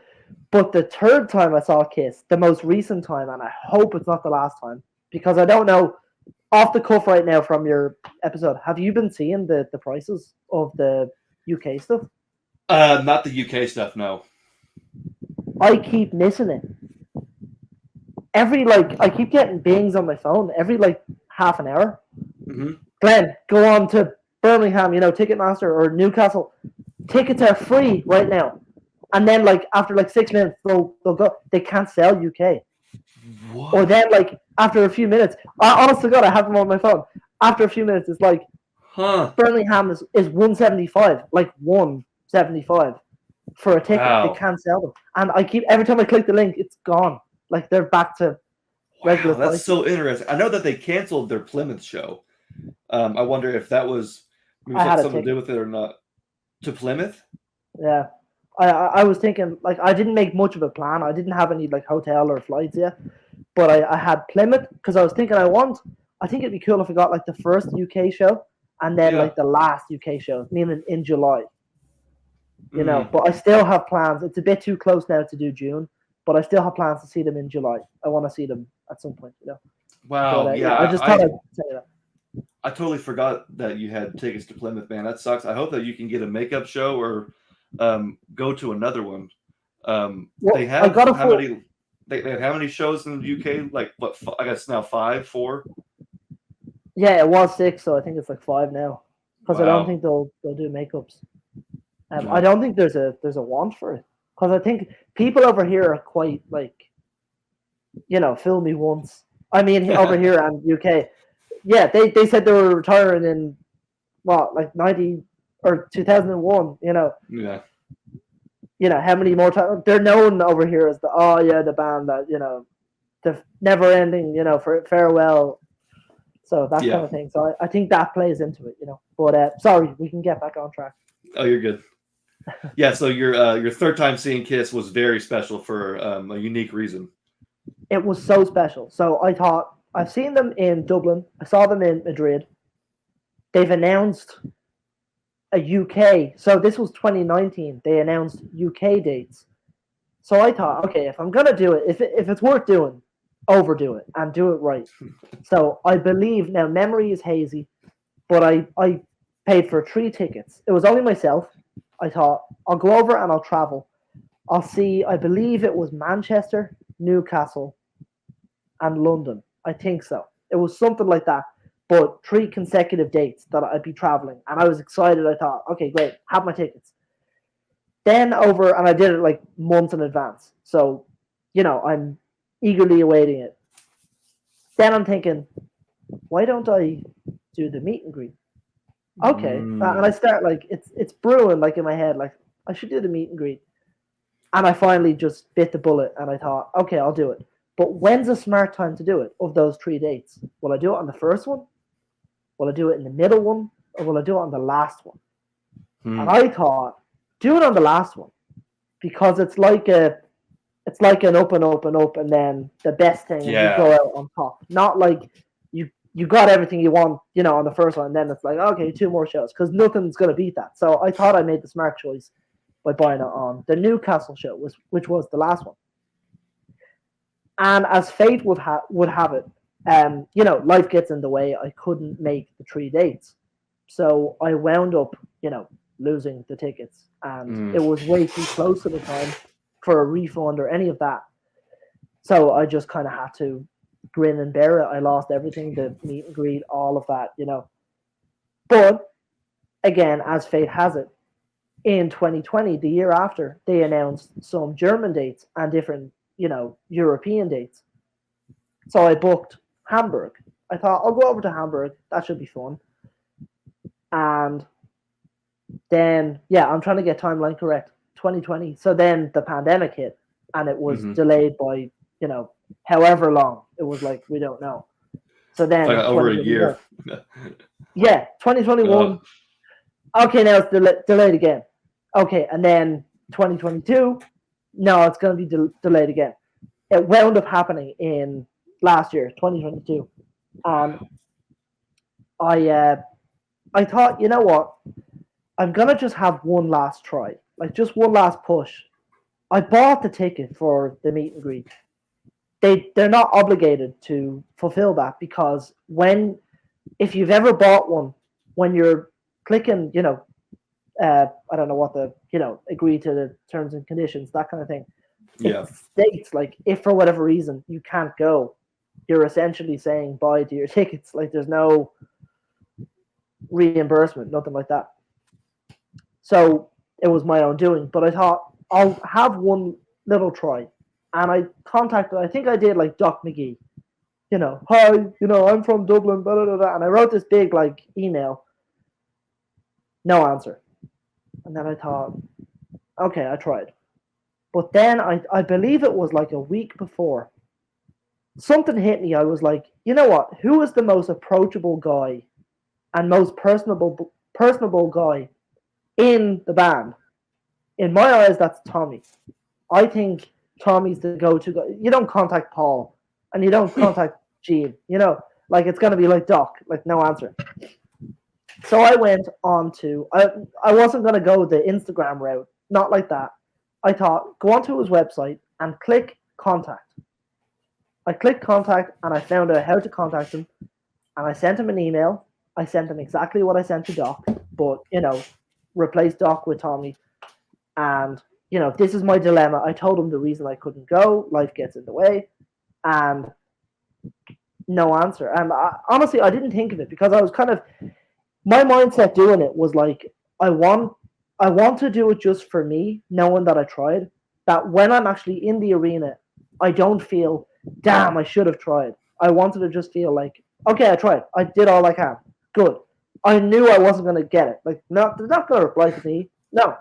But the third time I saw Kiss, the most recent time, and I hope it's not the last time, because I don't know off the cuff right now from your episode. Have you been seeing the prices of the UK stuff? Not the UK stuff, no. I keep missing it. I keep getting bings on my phone every half an hour. Mm-hmm. Glen, go on to Birmingham, Ticketmaster or Newcastle. Tickets are free right now. And then after 6 minutes they'll go. They can't sell UK. Or What? then after a few minutes, honest to God, I have them on my phone. After a few minutes, it's like Huh? Birmingham is 175, 175 for a ticket. They Wow. can't sell them, and I keep every time I click the link, it's gone. Like they're back to regular Wow, that's prices. so interesting. I know that they canceled their Plymouth show. I wonder if that was maybe I had a something to do ticket. with it or not. To Plymouth? Yeah, I was thinking I didn't make much of a plan. I didn't have any hotel or flights yet, but I had Plymouth because I was thinking I think it'd be cool if we got the first UK show and then Yeah. the last UK show, meaning in July. Mm. But I still have plans. It's a bit too close now to do June, but I still have plans to see them in July. I want to see them at some point. But Wow. Yeah. yeah, I just I, thought I I'd say that. I totally forgot that you had tickets to Plymouth, man. That sucks. I hope that you can get a makeup show or go to another one. They Well, I have got a how full. many? They have how many shows in the UK? Like what? I guess now five, four. Yeah, it was 6, so I think it's 5 now. Because I don't Wow. think they'll do makeups. I No. don't think there's a want for it. Because I think people over here are quite fool me once. I mean, over here and UK, yeah, they said they were retiring in what 90 or 2001. Yeah. How many more times they're known over here as the band that the never ending for farewell. So that kind Yeah. of thing. So I think that plays into it. But sorry, we can get back on track. Oh, you're good. Yeah. So your third time seeing Kiss was very special for a unique reason. It was so special. So I thought I've seen them in Dublin. I saw them in Madrid. They've announced a UK. So this was 2019. They announced UK dates. So I thought, okay, if I'm gonna do it, if it's worth doing, overdo it and do it right. So I believe now memory is hazy, but I paid for 3 tickets. It was only myself. I thought I'll go over and I'll travel. I'll see. I believe it was Manchester, Newcastle, and London. I think so. It was something like that. But 3 consecutive dates that I'd be traveling, and I was excited. I thought, okay, great, have my tickets. Then over, and I did it like months in advance. So, I'm eagerly awaiting it. Then I'm thinking, why don't I do the meet and greet? Okay, and I start like it's brewing like in my head, like I should do the meet and greet. And I finally just bit the bullet, and I thought, okay, I'll do it. But when's a smart time to do it of those 3 dates? Will I do it on the first one? Will I do it in the middle one? Or will I do it on the last one? And I thought, do it on the last one because it's like an up and up and up, and then the best thing, and you go out on top. Not like you got everything you want, on the first one, and then it's like, okay, 2 more shows, because nothing's gonna beat that. So I thought I made the smart choice by buying it on the Newcastle show, which was the last one. And as fate would have it, life gets in the way. I couldn't make the 3 dates, so I wound up, losing the tickets, and it was way too close to the time for a refund or any of that. So I just kind of had to grin and bear it. I lost everything, the meet and greet, all of that, But again, as fate has it, in 2020, the year after, they announced some German dates and different, European dates. So I booked Hamburg. I thought I'll go over to Hamburg. That should be fun. And then, yeah, I'm trying to get timeline correct. 2020. So then the pandemic hit, and it was delayed by, however long. It was like, we don't know. So then like over a year. Yeah, 2021. Okay, now it's delayed again. Okay, and then 2022. No, it's going to be delayed again. It wound up happening in last year, 2022. I thought, you know what? I'm gonna just have one last try, like just one last push. I bought the ticket for the meet and greet. They're not obligated to fulfill that, because if you've ever bought one, when you're clicking, I don't know what the agree to the terms and conditions, that kind of thing. It states like, if for whatever reason you can't go, you're essentially saying bye to your tickets. Like, there's no reimbursement, nothing like that. So it was my own doing, but I thought I'll have one little try. And I contacted, I think I did, like, Doc McGee. Hi, I'm from Dublin, blah, blah, blah. And I wrote this big, like, email. No answer. And then I thought, okay, I tried. But then I believe it was like a week before, something hit me. I was like, you know what? Who is the most approachable guy and most personable guy in the band? In my eyes, that's Tommy. I think Tommy's the go-to guy. You don't contact Paul, and you don't contact Gene. Like, it's gonna be like Doc, like, no answer. So I went on to I wasn't gonna go the Instagram route, not like that. I thought, go onto his website and click contact. I clicked contact, and I found out how to contact him, and I sent him an email. I sent him exactly what I sent to Doc, but replace Doc with Tommy. And this is my dilemma. I told him the reason I couldn't go. Life gets in the way, and no answer. And honestly, I didn't think of it, because I was kind of, my mindset doing it was like, I want to do it just for me, knowing that I tried. That when I'm actually in the arena, I don't feel, damn, I should have tried. I wanted to just feel like, okay, I tried. I did all I can. Good. I knew I wasn't going to get it. Like, no, they're not going to reply to me. No.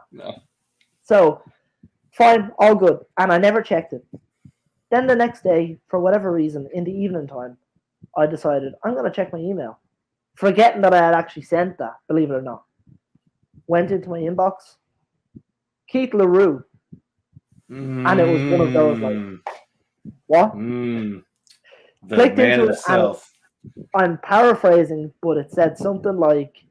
So, fine, all good. And I never checked it. Then the next day, for whatever reason, in the evening time, I decided I'm going to check my email, forgetting that I had actually sent that, believe it or not. Went into my inbox, Keith LaRue, and it was one of those, like, what? The Clicked man into it, himself. and I'm paraphrasing, but it said something like,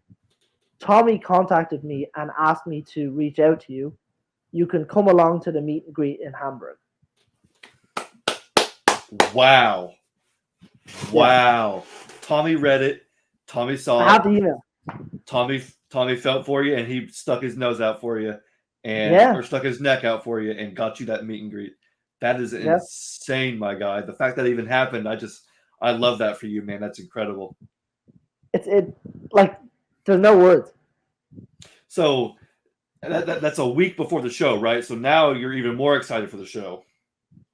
Tommy contacted me and asked me to reach out to you. You can come along to the meet and greet in Hamburg. Wow. Yeah. Wow. Tommy read it. Tommy I saw have the it. email. Tommy felt for you, and he stuck his nose out for you, Yeah. or stuck his neck out for you, and got you that meet and greet. That is Yeah. insane, my guy. The fact that even happened, I love that for you, man. That's incredible. It like there's no words. So that's a week before the show, right? So now you're even more excited for the show,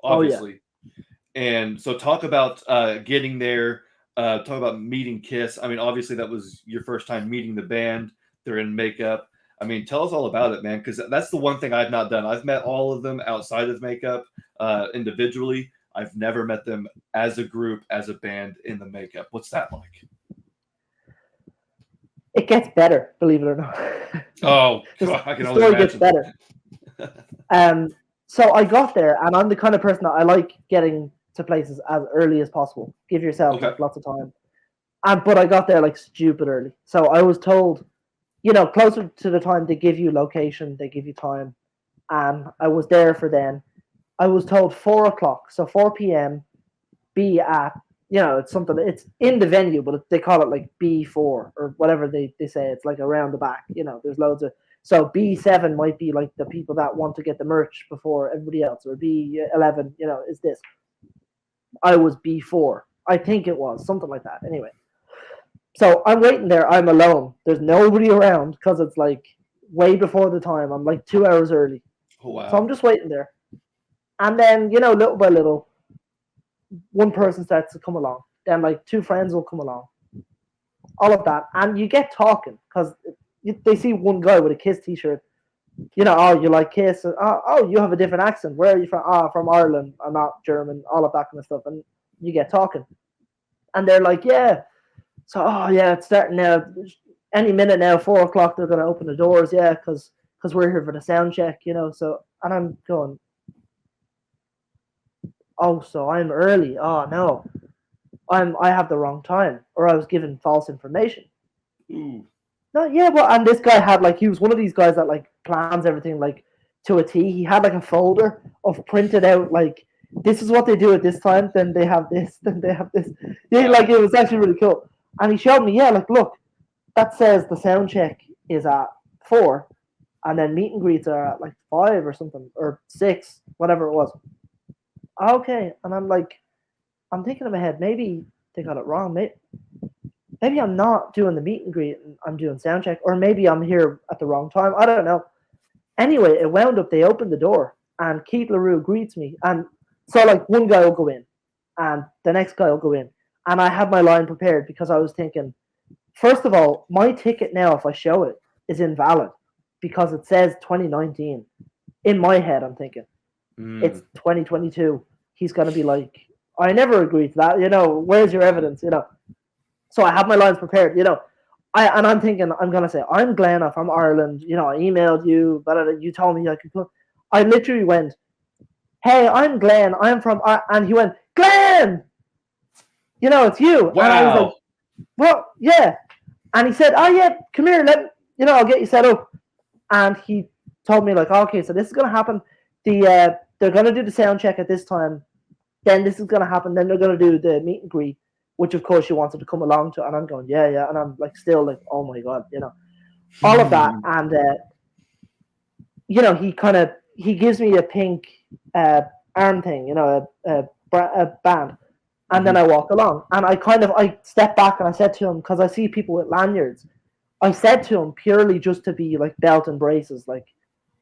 obviously. Oh, yeah. And so talk about getting there. Talk about meeting Kiss. I mean, obviously that was your first time meeting the band. They're in makeup. I mean, tell us all about it, man, because that's the one thing I've not done. I've met all of them outside of makeup individually. I've never met them as a group, as a band in the makeup. What's that like? It gets better, believe it or not. Oh, the, I can the only story gets imagine. better. So I got there, and I'm the kind of person that I like getting to places as early as possible. Give yourself Okay. like lots of time. But I got there like stupid early. So I was told, closer to the time they give you location, they give you time, and I was there for then. I was told 4 o'clock, so 4 p.m. Be at it's something. It's in the venue, but they call it like B4 or whatever they say. It's like around the back. There's loads of. So B7 might be like the people that want to get the merch before everybody else, or B11, is this. I was B4. I think it was something like that. Anyway, so I'm waiting there. I'm alone. There's nobody around because it's like way before the time. I'm like 2 hours early. Oh, wow. So I'm just waiting there. And then, little by little, one person starts to come along. Then like two friends will come along. All of that. And you get talking because they see one guy with a Kiss t-shirt. Oh, you like Kiss? Oh, you have a different accent. Where are you from? From Ireland. I'm not German. All of that kind of stuff. And you get talking. And they're like, yeah. So, oh, yeah, it's starting now. Any minute now, 4 o'clock, they're going to open the doors. Yeah, because we're here for the sound check, So, and I'm going, oh, so I'm early. Oh, no. I have the wrong time, or I was given false information. Ooh. No, yeah, well, and this guy had he was one of these guys that plans everything to a T. He had a folder of printed out this is what they do at this time. Then they have this. Then they have this. Yeah, Wow. it was actually really cool. And he showed me, yeah, look, that says the sound check is at 4, and then meet and greets are at 5 or something, or 6, whatever it was. Okay, and I'm thinking in my head, maybe they got it wrong. Maybe I'm not doing the meet and greet, and I'm doing sound check, or maybe I'm here at the wrong time. I don't know. Anyway, it wound up. They opened the door, and Keith LaRue greets me, and so one guy will go in, and the next guy will go in, and I had my line prepared because I was thinking, first of all, my ticket now, if I show it, is invalid because it says 2019. In my head, I'm thinking it's 2022. He's gonna be like, I never agreed to that. Where's your evidence? So I have my lines prepared. I'm thinking I'm gonna say I'm Glen. I'm from Ireland. I emailed you, but you told me I could come. I literally went, "Hey, I'm Glen. I'm from," and he went, "Glen, it's you." Wow. And I was like, "Well, yeah." And he said, "Oh yeah, come here. I'll get you set up." And he told me okay, so this is gonna happen. They're gonna do the sound check at this time. Then this is gonna happen. Then they're gonna do the meet and greet, which of course you wanted to come along to. And I'm going, yeah. And I'm still oh my God, all of that. And he gives me a pink arm thing, a band. And then I walk along, and I step back, and I said to him, because I see people with lanyards, I said to him purely just to be belt and braces.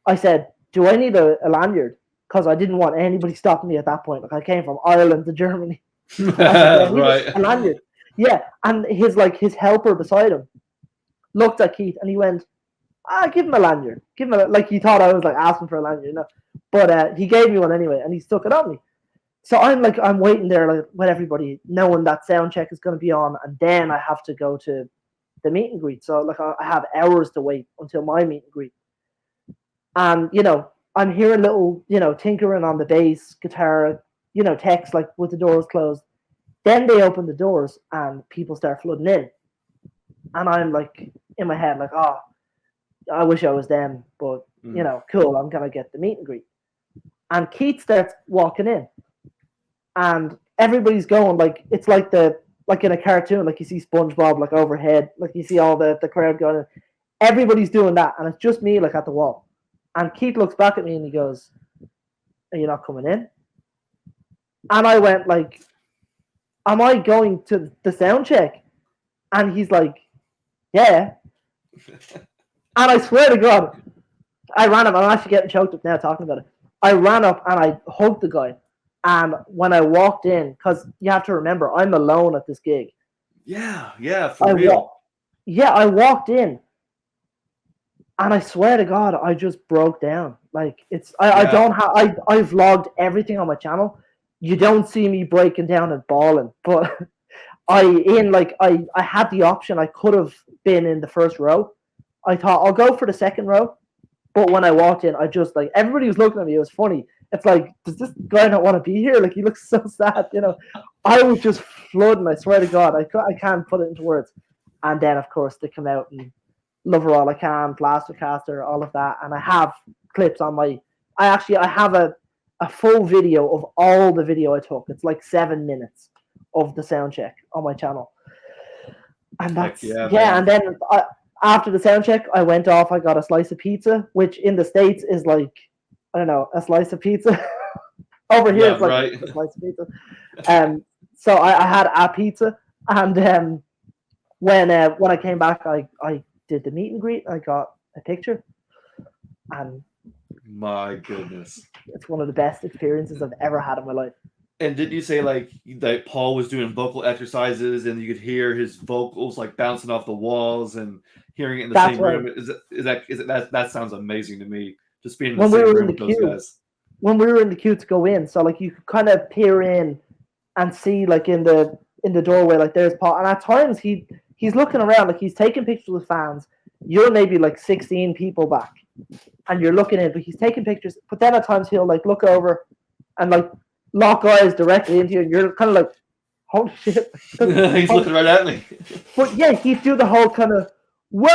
I said, do I need a lanyard? Because I didn't want anybody stopping me at that point. I came from Ireland to Germany. I said, yeah, right. a lanyard. Yeah, and his helper beside him looked at Keith, and he went, give him a lanyard. Give him he thought I was asking for a lanyard, But he gave me one anyway, and he stuck it on me. So I'm waiting there with everybody, knowing that sound check is going to be on, and then I have to go to the meet and greet. So I have hours to wait until my meet and greet. And I'm hearing little tinkering on the bass guitar, text with the doors closed. Then they open the doors and people start flooding in, and I'm in my head, like, oh, I wish I was them, but cool, I'm gonna get the meet and greet. And Keith starts walking in, and everybody's going like it's like in a cartoon, like you see SpongeBob like overhead, like you see all the crowd going. Everybody's doing that, and it's just me like at the wall. And Keith looks back at me and he goes, "Are you not coming in?" And I went like, "Am I going to the sound check?" And he's like, "Yeah." And I swear to God, I ran up. I'm actually getting choked up now talking about it. I ran up and I hugged the guy. And when I walked in, because you have to remember, I'm alone at this gig. Yeah, for real. I walked in, and I swear to God, I just broke down. Like I don't have. I vlogged everything on my channel. You don't see me breaking down and bawling, but I had the option. I could have been in the first row. I thought I'll go for the second row, but when I walked in, I just like everybody was looking at me. It was funny. It's like, does this guy not want to be here? Like he looks so sad, I was just flooding. I swear to God, I can't put it into words. And then of course they come out and Love Her All I Can, Blastercaster, all of that. And I have clips on my. I have a full video of all the video I took. It's like 7 minutes of the sound check on my channel. And that's and then after the sound check, I went off. I got a slice of pizza, which in the States is like, I don't know, a slice of pizza. Over here, it's like a slice of pizza. So I had a pizza, and when I came back, I did the meet and greet. I got a picture, and my goodness, it's one of the best experiences I've ever had in my life. And did you say like that Paul was doing vocal exercises and you could hear his vocals like bouncing off the walls and hearing it in the same room? That sounds amazing to me. Just being in the same room with those guys. When we were in the queue to go in, so like you could kind of peer in and see like in the doorway, like there's Paul, and at times he's looking around, like he's taking pictures with fans. You're maybe like 16 people back, and you're looking in, but he's taking pictures. But then at times he'll like look over and like lock eyes directly into you, and you're kind of like, holy shit. He's looking right at me. But yeah, he'd do the whole kind of, whoa,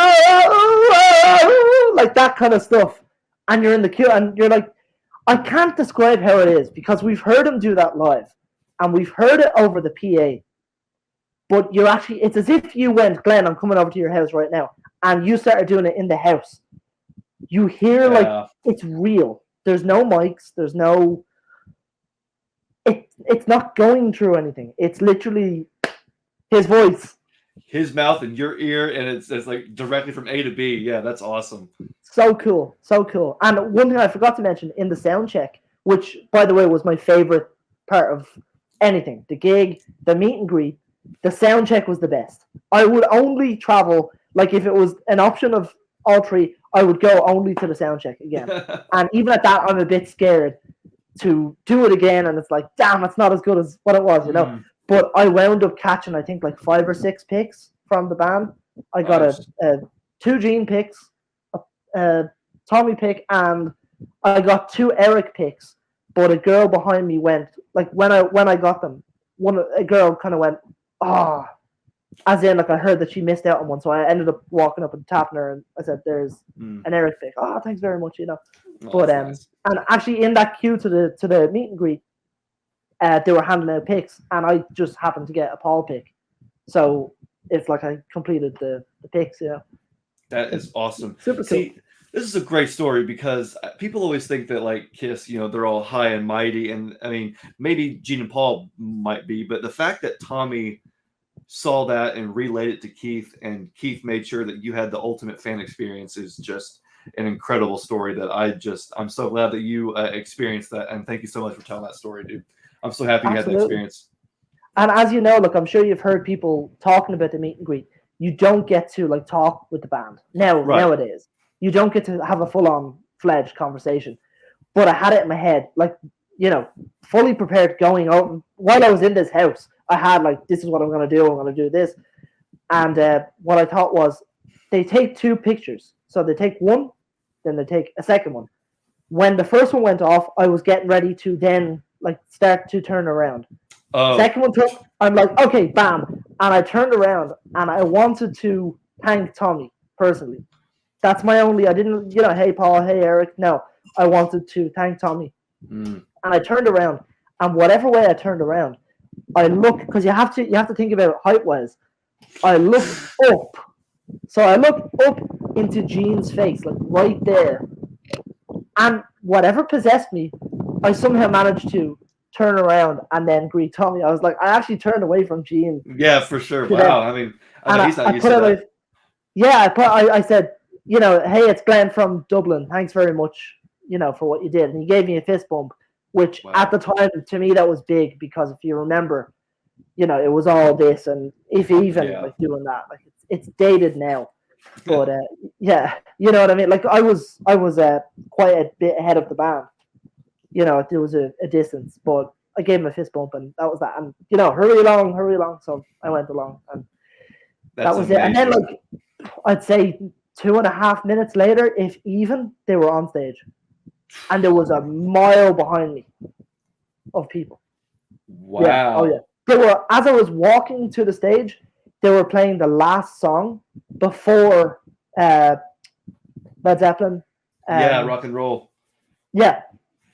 like that kind of stuff. And you're in the queue, and you're like, I can't describe how it is, because we've heard him do that live, and we've heard it over the PA. But you're actually, it's as if you went, Glen, I'm coming over to your house right now, and you started doing it in the house. You hear, like, it's real. There's no mics, there's no... It's not going through anything. It's literally his voice, his mouth in your ear, and it's like directly from A to B. Yeah, that's awesome. So cool. And one thing I forgot to mention in the sound check, which by the way was my favorite part of anything, the gig, the meet and greet, the sound check was the best. I would only travel, like if it was an option of all three, I would go only to the sound check again. And even at that, I'm a bit scared to do it again, and it's like, damn, it's not as good as what it was, But I wound up catching, I think, like 5 or 6 picks from the band. I got a 2 Gene picks, a Tommy pick, and I got 2 Eric picks. But a girl behind me went, like when I got them, a girl kind of went, as in like I heard that she missed out on one, so I ended up walking up and tapping her, and I said, "There's an Eric pick." Oh, thanks very much, But nice. And actually in that queue to the meet and greet, they were handing out picks, and I just happened to get a Paul pick, so it's like I completed the picks. That is awesome. Super cool. Cool. This is a great story because people always think that like Kiss, they're all high and mighty, and I mean maybe Gene and Paul might be, but the fact that Tommy saw that and relayed it to Keith, and Keith made sure that you had the ultimate fan experience is just an incredible story that I'm so glad that you experienced that, and thank you so much for telling that story, dude. I'm so happy you had that experience. And as you know, look, I'm sure you've heard people talking about the meet and greet. You don't get to like talk with the band nowadays. You don't get to have a full-on fledged conversation. But I had it in my head, like, fully prepared going out. While I was in this house, I had like, this is what I'm going to do. I'm going to do this. And what I thought was, they take 2 pictures. So they take one, then they take a second one. When the first one went off, I was getting ready to then like start to turn around. Second one I'm like, okay, bam. And I turned around and I wanted to thank Tommy personally. That's my only. I didn't, hey Paul, hey Eric. No, I wanted to thank Tommy, Mm. and I turned around, and whatever way I turned around, I look because you have to think about height wise. I look up, so I look up into Gene's face, like right there, and whatever possessed me, I somehow managed to turn around and then greet Tommy. I was like, I actually turned away from Gene Yeah, for sure. to them, Wow. I and mean, I, he's not I used put to out my that. yeah, I said, hey, it's Glen from Dublin. Thanks very much, for what you did. And he gave me a fist bump, which at Wow. the time to me that was big because if you remember, it was all this and if even Yeah. like doing that, like it's dated now. But yeah, you know what I mean. Like I was quite a bit ahead of the band. There was a distance, but I gave him a fist bump and that was that. And hurry along, hurry along. So I went along and that That's was it. And then amazing. like I'd say 2.5 minutes later, if even, they were on stage, and there was a mile behind me of people. Yeah, oh yeah. Wow. They were as I was walking to the stage, they were playing the last song before Led Zeppelin. Yeah, Um, rock and roll. yeah,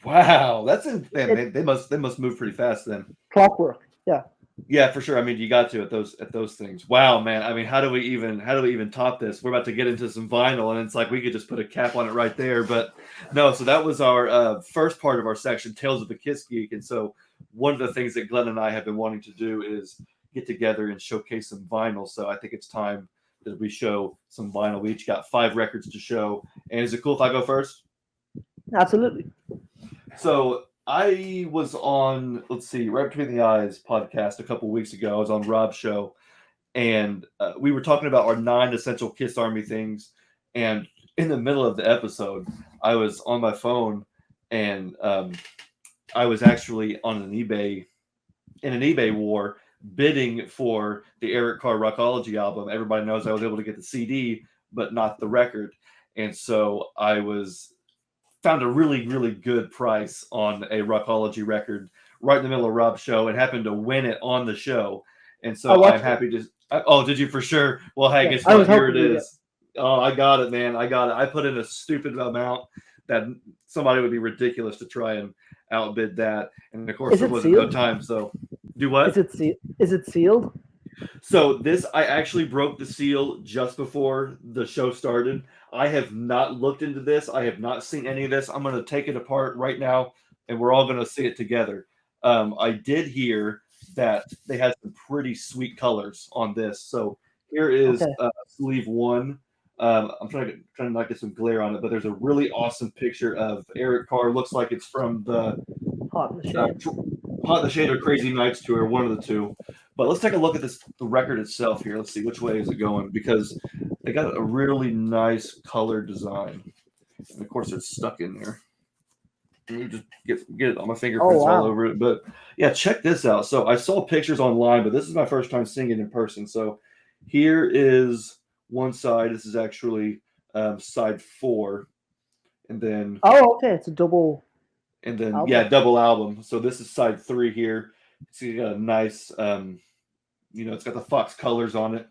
Wow. Man, it they must move pretty fast then. clockwork. Yeah, Yeah, for sure. I mean, you got to at those things. Wow, man. I mean, how do we even top this? We're about to get into some vinyl, and it's like we could just put a cap on it right there. But no, so that was our first part of our section, Tales of the Kiss Geek. And so one of the things that Glenn and I have been wanting to do is get together and showcase some vinyl. So I think it's time that we show some vinyl. We each got 5 records to show. And is it cool if I go first? absolutely. So I was on, let's see, Right Between the Eyes podcast a couple weeks ago. I was on Rob's show, and we were talking about our 9 essential Kiss Army things. And in the middle of the episode, I was on my phone, and I was actually on an eBay war bidding for the Eric Carr Rockology album. Everybody knows I was able to get the CD, but not the record. And so I was found a really, really good price on a Rockology record right in the middle of Rob's show and happened to win it on the show. And I so I'm watched it. happy to. Oh, did you for sure? Well, hey, Yeah, guess I was what? Here it hoping you get. is. Oh, I got it, man. I got it. I put in a stupid amount that somebody would be ridiculous to try and outbid that. And of course, Is there it wasn't no sealed? time. So, do Is what? it Is it sealed? So this, I actually broke the seal just before the show started. I have not looked into this. I have not seen any of this. I'm going to take it apart right now, and we're all going to see it together. I did hear that they had some pretty sweet colors on this. So here is Okay, sleeve one. I'm trying to not get some glare on it, but there's a really awesome picture of Eric Carr. Looks like it's from the hot in the uh, shade. Hot in the Shade or Crazy Nights tour, one of the two. But let's take a look at the record itself here. Let's see which way is it going, because they got a really nice color design, and of course it's stuck in there. Let me just get it on my Oh fingerprints all wow. over it. But yeah, check this out. So I saw pictures online, but this is my first time seeing it in person. So here is one side. This is actually side 4, and then Oh okay, it's a double yeah, album. double album. So this is side 3 here. So you got a nice it's got the Fox colors on it.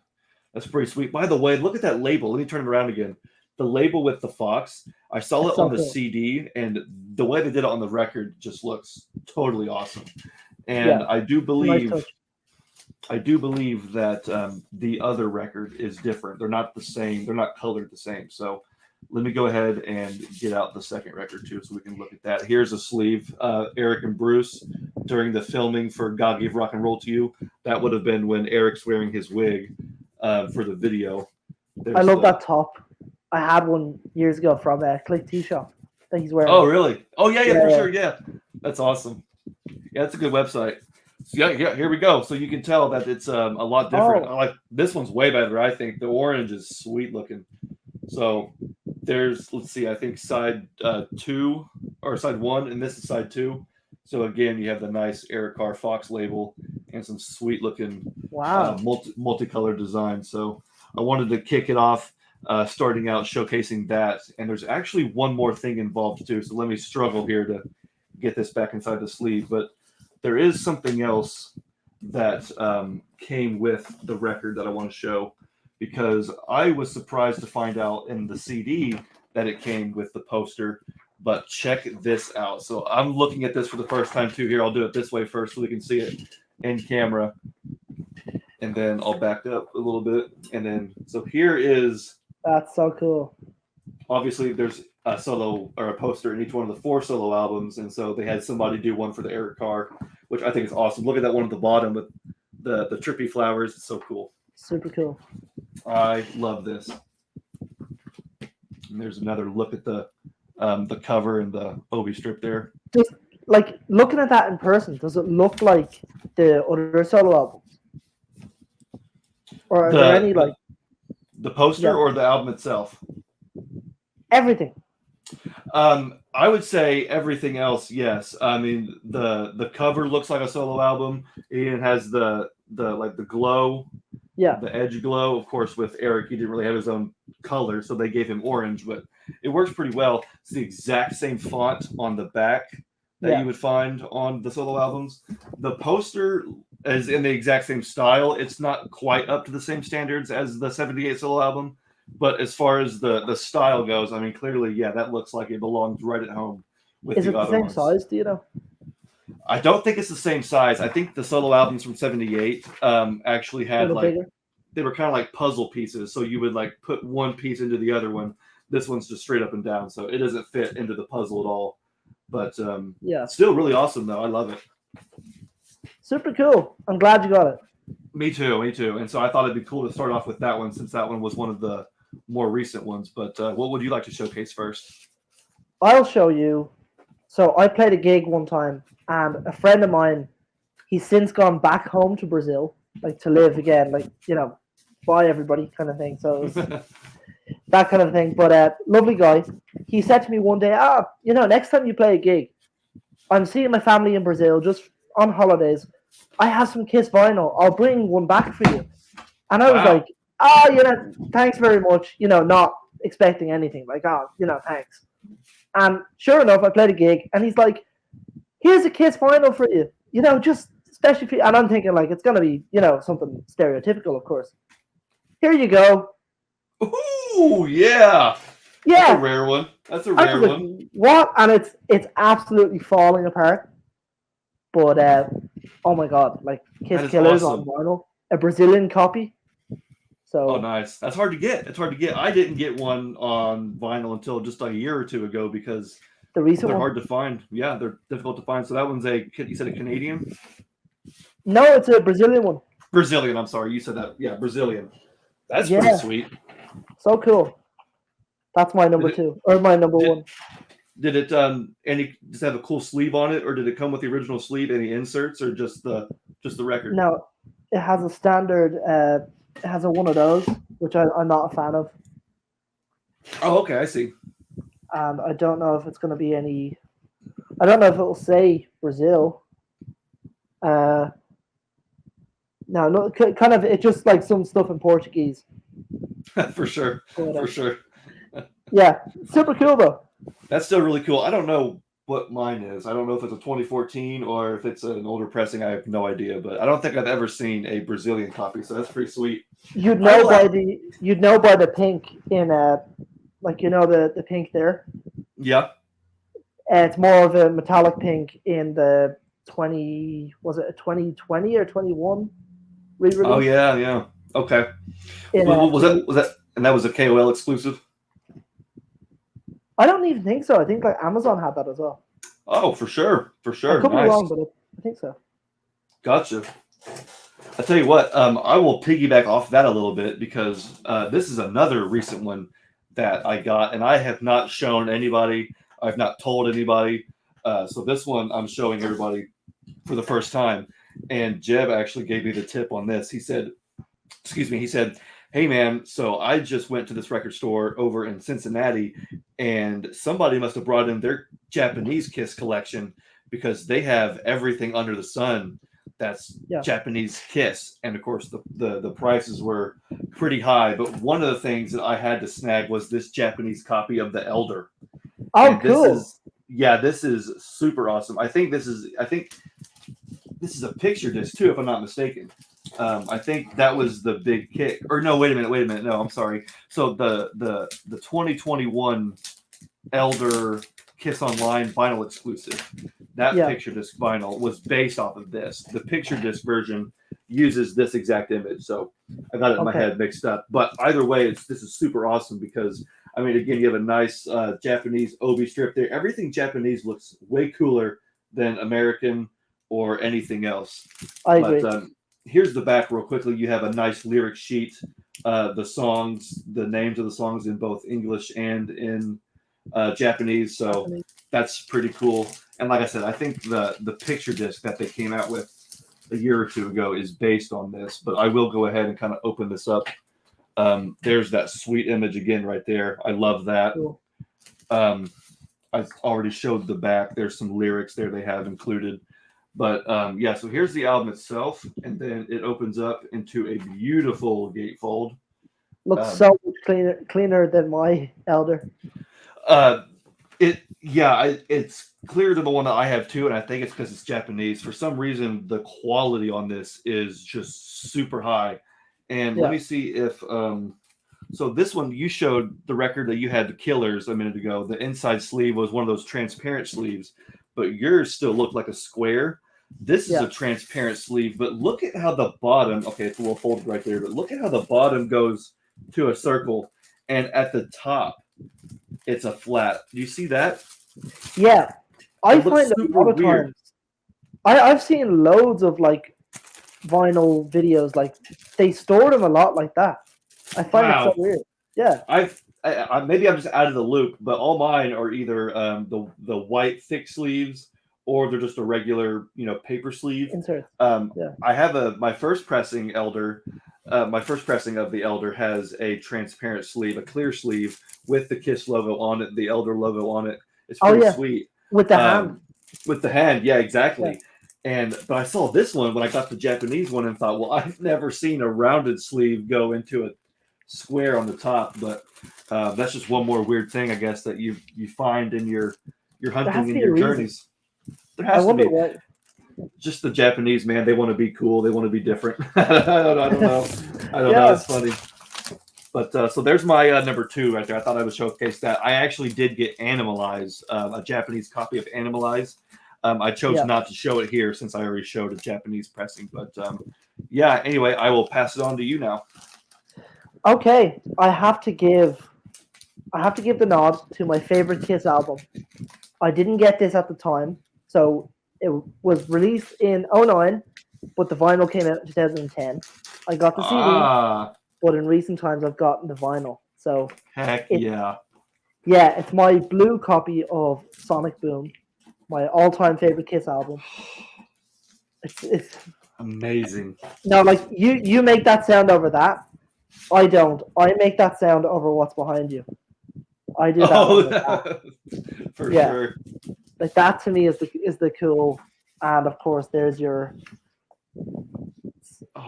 That's pretty sweet. By the way, look at that label. Let me turn it around again. The label with the Fox. I saw That's it on so the cool. CD, and the way they did it on the record just looks totally awesome. And Yeah, I do it's a nice believe touch. that the other record is different. They're not the same. They're not colored the same. So let me go ahead and get out the second record too, so we can look at that. Here's a sleeve. Eric and Bruce during the filming for "God Gave Rock and Roll to You." That would have been when Eric's wearing his wig for the video. I There's love the. that top. I had one years ago from Click Tea Shop that he's wearing Oh, there. really? Oh, yeah, yeah, Yeah, for yeah. sure. Yeah, that's awesome. Yeah, that's a good website. So yeah, here we go. So you can tell that it's a lot different. I Oh, like this one's way better. I think the orange is sweet looking. So there's, let's see, I think side 2 or side 1, and this is side 2. So again, you have the nice Eric Carr Fox label and some sweet looking wow. multicolored design. So I wanted to kick it off, starting out showcasing that. And there's actually one more thing involved too. So let me struggle here to get this back inside the sleeve. But there is something else that came with the record that I want to show. because I was surprised to find out in the CD that it came with the poster. But check this out. So I'm looking at this for the first time too. Here, I'll do it this way first so we can see it in camera, and then I'll back up a little bit. And then, so here is, That's so cool. obviously there's a solo or a poster in each one of the 4 solo albums, and so they had somebody do one for the Eric Carr, which I think is awesome. Look at that one at the bottom with the trippy flowers. It's so cool. Super cool. I love this. And there's another look at the cover and the Obi strip there. Just like looking at that in person, does it look like the other solo albums, or are there any like the poster or the album itself? Everything. I would say everything else, yes. I mean, the cover looks like a solo album. It has the glow, the edge glow. Of course, with Eric, he didn't really have his own color, so they gave him orange, but it works pretty well. It's the exact same font on the back that you would find on the solo albums. The poster is in the exact same style. It's not quite up to the same standards as the 78 solo album. But as far as the style goes, I mean, clearly, yeah, that looks like it belongs right at home with the other ones. Is it the same size, do you know? I don't think it's the same size. I think the solo albums from 78 actually had they were kind of like puzzle pieces. So you would like put one piece into the other one. This one's just straight up and down. So it doesn't fit into the puzzle at all. But still really awesome, though. I love it. Super cool. I'm glad you got it. Me too. And so I thought it'd be cool to start off with that one, since that one was one of the more recent ones. But what would you like to showcase first? I'll show you. So I played a gig one time, and a friend of mine, he's since gone back home to Brazil, like to live again, like, you know, bye everybody kind of thing. So it was that kind of thing. But lovely guy. He said to me one day, you know, next time you play a gig, I'm seeing my family in Brazil just on holidays. I have some Kiss vinyl. I'll bring one back for you. And I was like, you know, thanks very much. You know, not expecting anything. Like, you know, thanks. And sure enough, I played a gig, and he's like, here's a Kiss vinyl for you. You know, just especially for you. And I'm thinking, like, it's going to be, you know, something stereotypical, of course. Here you go. Ooh, yeah. Yeah. That's a rare one. That's a rare one. What? And it's absolutely falling apart. But, oh my God, like, Kiss Killers on vinyl. A Brazilian copy. So. Oh, nice. That's hard to get. I didn't get one on vinyl until just like a year or two ago, because they're hard to find. Yeah, they're difficult to find. So that one's you said a Canadian? No, it's a Brazilian one. Brazilian, I'm sorry. You said that. Yeah, Brazilian. That's pretty sweet. So cool. That's my number 2, or my number 1. Did it just have a cool sleeve on it, or did it come with the original sleeve? Any inserts, or just the record? No, it has a standard. It has a one of those, which I'm not a fan of. Oh, okay, I see. And I don't know if it's going to be any. I don't know if it will say Brazil. No, kind of. It's just like some stuff in Portuguese. For sure. For sure. Yeah, super cool though. That's still really cool. I don't know what mine is. I don't know if it's a 2014 or if it's an older pressing. I have no idea, but I don't think I've ever seen a Brazilian copy, so that's pretty sweet. You'd know by the pink in like, you know, the pink there. Yeah. It's more of a metallic pink in the was it a 2020 or 21 re-release? Oh yeah. Okay. Was that and that was a KOL exclusive? I don't even think so. I think like Amazon had that as well. Oh, for sure. I could be wrong, but I think so. Gotcha. I tell you what, I will piggyback off that a little bit, because this is another recent one that I got, and I have not shown anybody. I've not told anybody. So this one I'm showing everybody for the first time. And Jeb actually gave me the tip on this. He said, hey man, so I just went to this record store over in Cincinnati, and somebody must have brought in their Japanese Kiss collection, because they have everything under the sun that's Japanese Kiss. And of course the prices were pretty high, but one of the things that I had to snag was this Japanese copy of The L.E.R. Oh, and cool. This is super awesome. I think this is a picture disc too, if I'm not mistaken. I think that was the big kick. Or no, wait a minute. No, I'm sorry. So the 2021 Elder Kiss Online vinyl exclusive, that Yeah. picture disc vinyl was based off of this. The picture disc version uses this exact image, so I got it in my Okay. head mixed up. But either way, this is super awesome because I mean, again, you have a nice Japanese obi strip there. Everything Japanese looks way cooler than American or anything else. I But agree. here's the back real quickly. You have a nice lyric sheet. The songs, the names of the songs in both English and in Japanese. So that's pretty cool. And like I said, I think the picture disc that they came out with a year or two ago is based on this. But I will go ahead and kind of open this up. There's that sweet image again right there. I love that. Cool. I already showed the back. There's some lyrics there they have included. But yeah, so here's the album itself, and then it opens up into a beautiful gatefold. Looks so much cleaner than my Elder. It's clearer than the one that I have too, and I think it's because it's Japanese. For some reason, the quality on this is just super high. And let me see if so this one you showed the record that you had, the Killers, a minute ago. The inside sleeve was one of those transparent sleeves, but yours still looked like a square. This is a transparent sleeve, but look at how the bottom. Okay, it's a little folded right there, but look at how the bottom goes to a circle, and at the top it's a flat. Do you see that? Yeah, I find a lot of times. I've seen loads of like vinyl videos, like they store them a lot like that. I find it so weird. Yeah, I maybe I'm just out of the loop, but all mine are either the white thick sleeves or they're just a regular paper sleeve. I have my first pressing Elder. My first pressing of the Elder has a transparent sleeve, a clear sleeve with the Kiss logo on it, the Elder logo on it. It's pretty sweet. With the hand. With the hand, yeah, exactly. Yeah. But I saw this one when I got the Japanese one and thought, well, I've never seen a rounded sleeve go into a square on the top. But that's just one more weird thing, I guess, that you find in your hunting and your journeys. There has to be. What? Just the Japanese, man. They want to be cool. They want to be different. I don't know. I don't know. It's funny. But so there's my number 2 right there. I thought I would showcase that. I actually did get Animalize, a Japanese copy of Animalize. I chose not to show it here since I already showed a Japanese pressing. But yeah, anyway, I will pass it on to you now. Okay, I have to give the nod to my favorite Kiss album. I didn't get this at the time, so it was released in 2009, but the vinyl came out in 2010. I got the CD, but in recent times I've gotten the vinyl. So heck yeah. Yeah, it's my blue copy of Sonic Boom, my all-time favorite Kiss album. It's amazing. No, like you make that sound over that. I don't. I make that sound over what's behind you. I do that. For sure. Like that to me is the cool, and of course there's your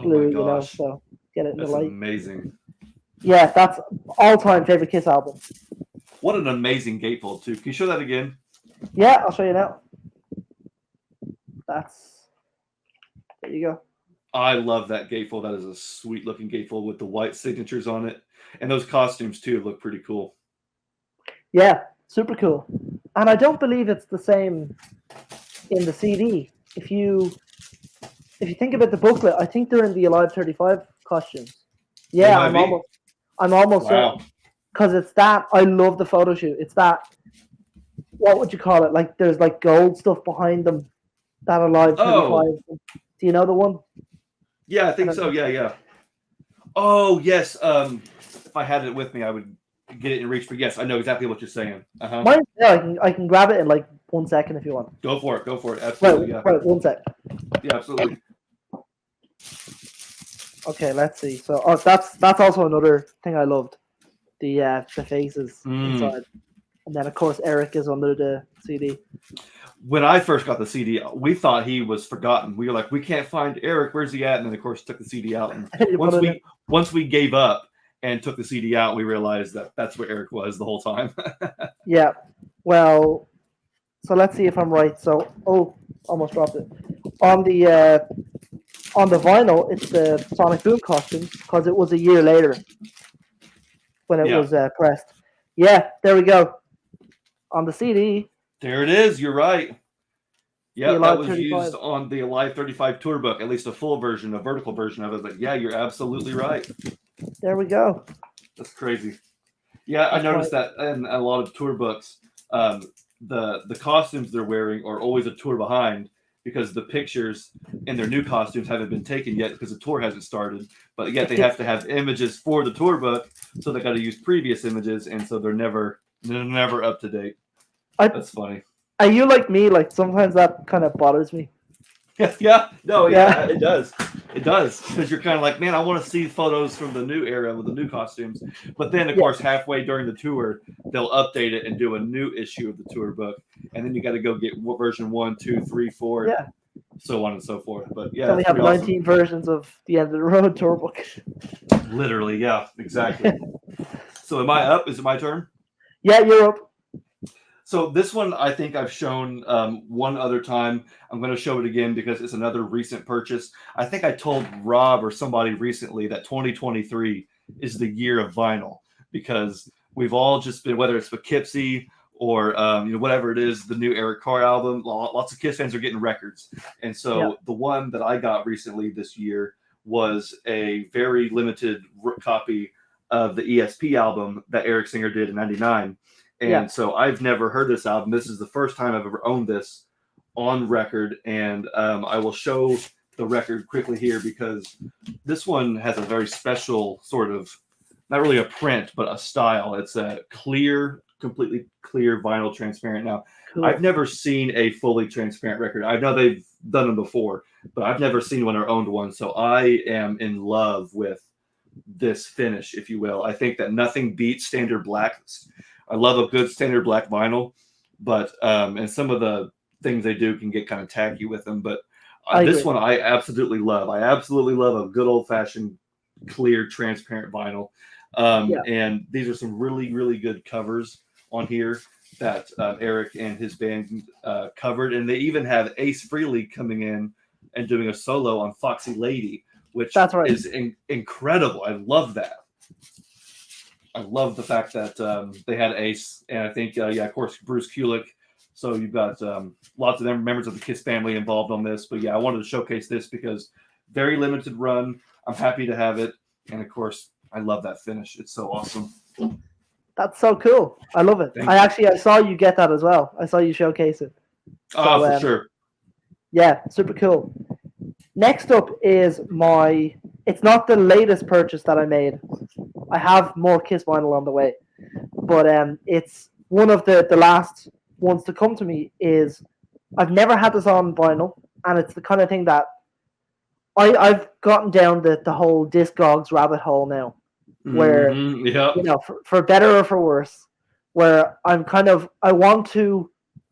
blue, so get it in the light. Amazing. Yeah, that's all-time favorite Kiss album. What an amazing gatefold too. Can you show that again? Yeah, I'll show you now. There you go. I love that gatefold. That is a sweet looking gatefold with the white signatures on it. And those costumes too look pretty cool. Yeah, super cool. And I don't believe it's the same in the CD. If you think about the booklet, I think they're in the Alive 35 costumes. Yeah, I'm almost certain. Because it's that, I love the photo shoot. It's that, what would you call it? Like there's like gold stuff behind them. That Alive 35. Do you know the one? Yeah, I think so. Yeah. Oh, yes. If I had it with me, I would get it in reach. But yes, I know exactly what you're saying. Mine, yeah, I can grab it in like 1 second if you want. Go for it. Absolutely. Right, 1 sec. Yeah, absolutely. Okay, let's see. So, that's also another thing I loved. The faces inside, and then of course Eric is under the CD. When I first got the CD, we thought he was forgotten. We were like, we can't find Eric. Where's he at? And then, of course, took the CD out. And once we gave up and took the CD out, we realized that that's where Eric was the whole time. Yeah. Well, so let's see if I'm right. So, almost dropped it. On the On the vinyl, it's the Sonic Boom costumes because it was a year later when it Yeah, was pressed. Yeah, there we go. On the CD, there it is. You're right. the Yep, that Alive was 35. used on the Alive 35 tour book, at least a full version, a vertical version of it. But yeah, you're absolutely right. There we go. That's crazy. Yeah, I That's my noticed that in a lot of tour books, um, the costumes they're wearing are always a tour behind because the pictures in their new costumes haven't been taken yet because the tour hasn't started. But yet they have to have images for the tour book, so they got to use previous images, and so they're never up to date. I That's funny. are you like me? Like sometimes that kind of bothers me. Yeah, no, yeah, Yeah, it does. It does because you're kind of like, man, I want to see photos from the new era with the new costumes. But then, of yeah, course, halfway during the tour, they'll update it and do a new issue of the tour book, and then you got to go get version 1, 2, 3, 4, yeah. so on and so forth. But yeah, Then we that's have pretty awesome. 19 versions of the End of the Road tour book. Literally, yeah, exactly. So, am I up? Is it my turn? Yeah, you're up. So this one I think I've shown one other time. I'm going to show it again because it's another recent purchase. I think I told Rob or somebody recently that 2023 is the year of vinyl because we've all just been, whether it's Poughkeepsie or whatever it is, the new Eric Carr album. Lots of Kiss fans are getting records, and Yeah, so the one that I got recently this year was a very limited copy of the ESP album that Eric Singer did in '99. yeah. And so I've never heard this album. This is the first time I've ever owned this on record. And I will show the record quickly here because this one has a very special sort of, not really a print, but a style. It's a clear, completely clear vinyl transparent. Now, I've Cool. never seen a fully transparent record. I know they've done them before, but I've never seen one or owned one. So I am in love with this finish, if you will. I think that nothing beats standard black. I love a good standard black vinyl, but and some of the things they do can get kind of tacky with them. But I this agree. one I absolutely love. I absolutely love a good old fashioned clear transparent vinyl. Yeah, And these are some really really good covers on here that Eric and his band covered, and they even have Ace Frehley coming in and doing a solo on Foxy Lady, which that's right. is incredible. I love that. I love the fact that they had Ace, and I think, yeah, of course, Bruce Kulick. So you've got lots of them members of the Kiss family involved on this. But yeah, I wanted to showcase this because very limited run. I'm happy to have it, and of course, I love that finish. It's so awesome. That's so cool. I love it. Thank you. I saw you get that as well. I saw you showcase it. Ah, So for sure. yeah, super cool. Next up is my. It's not the latest purchase that I made. I have more Kiss vinyl on the way, but it's one of the last ones to come to me. Is I've never had this on vinyl, and it's the kind of thing that I've gotten down the whole Discogs rabbit hole now, where Yep. for better or for worse, where I want to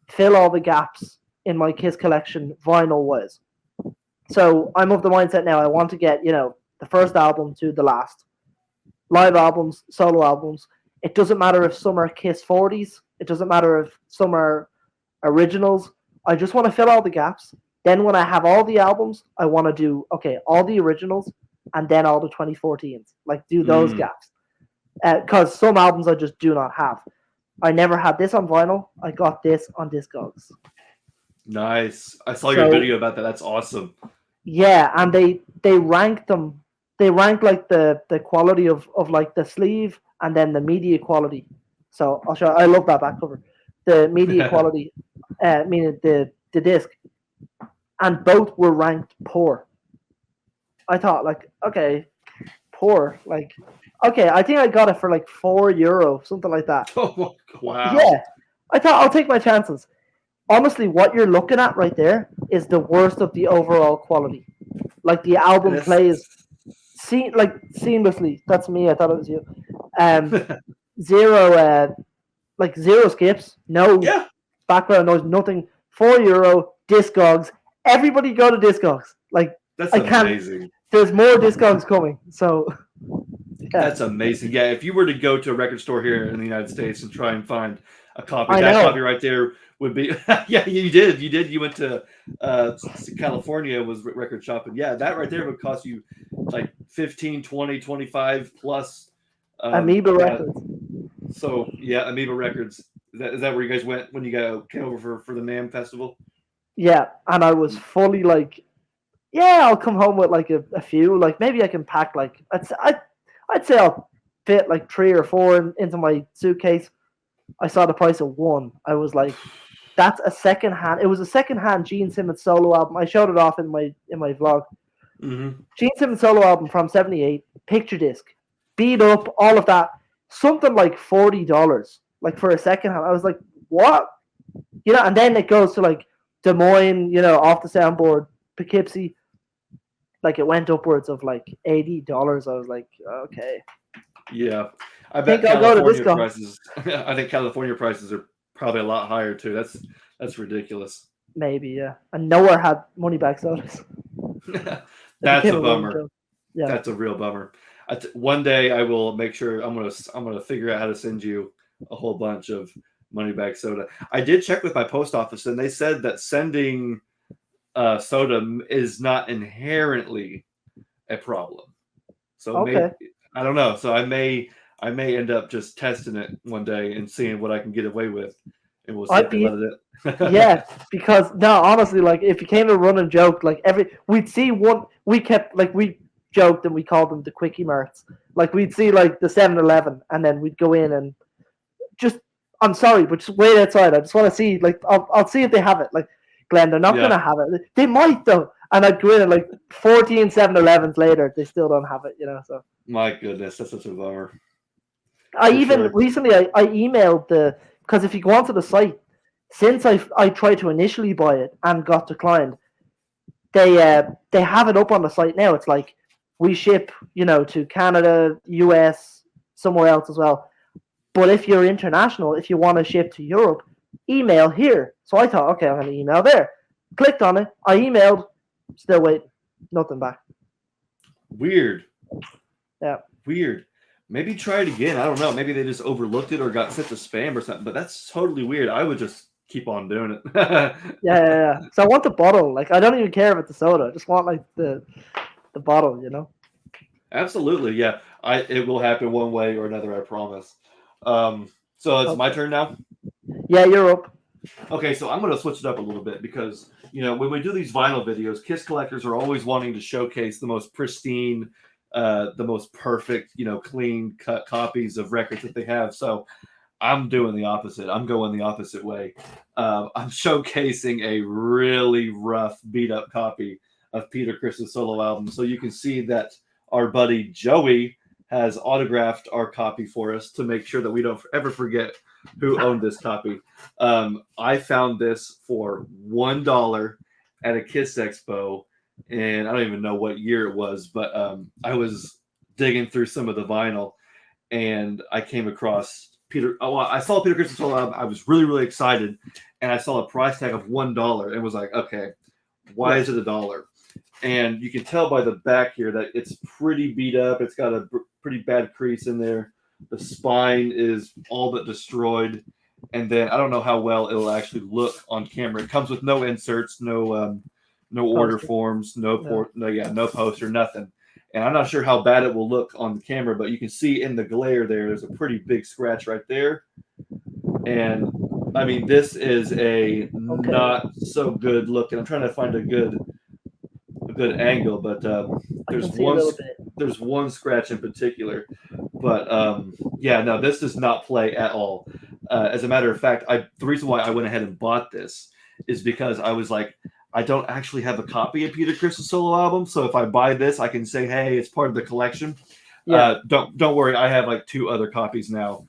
fill all the gaps in my Kiss collection vinyl wise. So I'm of the mindset now. I want to get the first album to the last, live albums, solo albums. It doesn't matter if some are Kiss 40s. It doesn't matter if some are originals. I just want to fill all the gaps. Then when I have all the albums, I want to do all the originals and then all the 2014s. Like do those Mm, gaps because some albums I just do not have. I never had this on vinyl. I got this on Discogs. nice. I saw your So video about that. That's awesome. yeah, and they ranked them. They ranked like the quality of like the sleeve and then the media quality. So I'll show. I love that back cover. The media quality, meaning the disc, and both were ranked poor. I thought like okay, poor like okay. I think I got it for like €4, something like that. Oh, wow. Yeah, I thought I'll take my chances. Honestly, what you're looking at right there is the worst of the overall quality. Like the album That's plays seamlessly. That's me. I thought it was you. Um, zero zero skips, no yeah. background noise, nothing. €4, Discogs. Everybody go to Discogs. Like That's I can't. amazing. There's more Discogs coming. So That's amazing. Yeah, if you were to go to a record store here in the United States and try and find a copy, I that know. copy right there would be. Yeah, you did. You did. You went to California, was record shopping. Yeah, that right there would cost you like 15, 20, 25 plus. Amoeba Yeah. Records. So yeah, Amoeba Records. Is that where you guys went when you came over for the NAMM festival? Yeah, and I was fully like, yeah, I'll come home with like a few. Like maybe I can pack like I'd say I'll fit like 3 or 4 into my suitcase. I saw the price of one. I was like, that's a second hand. It was a second hand Gene Simmons solo album. I showed it off in my vlog. Mm-hmm. Gene Simmons solo album from '78, picture disc, beat up, all of that. Something like $40, like for a second hand. I was like, what? And then it goes to like Des Moines, off the soundboard, Poughkeepsie. Like it went upwards of like $80. I was like, okay. Yeah, I bet Think I'll go to California disco. prices. I think California prices are probably a lot higher too. That's ridiculous. Maybe, yeah. And nowhere had money back sodas. That's a bummer. Joke. Yeah. That's a real bummer. One day I will make sure I'm gonna figure out how to send you a whole bunch of money back soda. I did check with my post office and they said that sending soda is not inherently a problem. So Okay. maybe I don't know. So I may end up just testing it one day and seeing what I can get away with, and we'll see if they let it in. Yeah, because no, honestly, like if you came to run and joke, like we'd see one. We kept like we joked and we called them the quickie marts. Like we'd see like the 7-Eleven, and then we'd go in and just. I'm sorry, but just wait outside. I just want to see. Like I'll see if they have it. Like Glenn, they're not gonna have it. They might though. And I'd go in and like 14 7-Elevens later, they still don't have it. So. My goodness, that's such a bummer. Recently I emailed because if you go onto the site, since I tried to initially buy it and got declined, they have it up on the site now. It's like we ship to Canada, US, somewhere else as well. But if you're international, if you want to ship to Europe, email here. So I thought, okay, I'm going to email there. Clicked on it. I emailed. Still waiting. Nothing back. Weird. Yeah. Weird. Maybe try it again. I don't know. Maybe they just overlooked it or got sent to spam or something. But that's totally weird. I would just keep on doing it. Yeah. So I want the bottle. Like I don't even care about the soda. I just want like the bottle. Absolutely. Yeah. It will happen one way or another. I promise. So it's my turn now. Yeah, you're up. Okay, so I'm going to switch it up a little bit because when we do these vinyl videos, Kiss collectors are always wanting to showcase the most pristine, the most perfect, clean cut copies of records that they have. So I'm doing the opposite. I'm going the opposite way. I'm showcasing a really rough, beat up copy of Peter Criss's solo album. So you can see that our buddy Joey has autographed our copy for us to make sure that we don't ever forget who owned this copy. I found this for $1 at a Kiss Expo, and I don't even know what year it was, but I was digging through some of the vinyl, and I came across I saw Peter Criss's solo album. I was really, really excited, and I saw a price tag of $1 and was like, okay, why is it $1? And you can tell by the back here that it's pretty beat up. It's got a pretty bad crease in there. The spine is all but destroyed. And then I don't know how well it'll actually look on camera. It comes with no inserts, no order forms, no poster, nothing. And I'm not sure how bad it will look on the camera, but you can see in the glare there's a pretty big scratch right there. And I mean, this is a not so good look. And I'm trying to find a good angle, but there's one scratch in particular. But no, this does not play at all. As a matter of fact, the reason why I went ahead and bought this is because I was like, I don't actually have a copy of Peter Criss's solo album, so if I buy this, I can say, hey, it's part of the collection. Yeah. Don't worry, I have like 2 other copies now.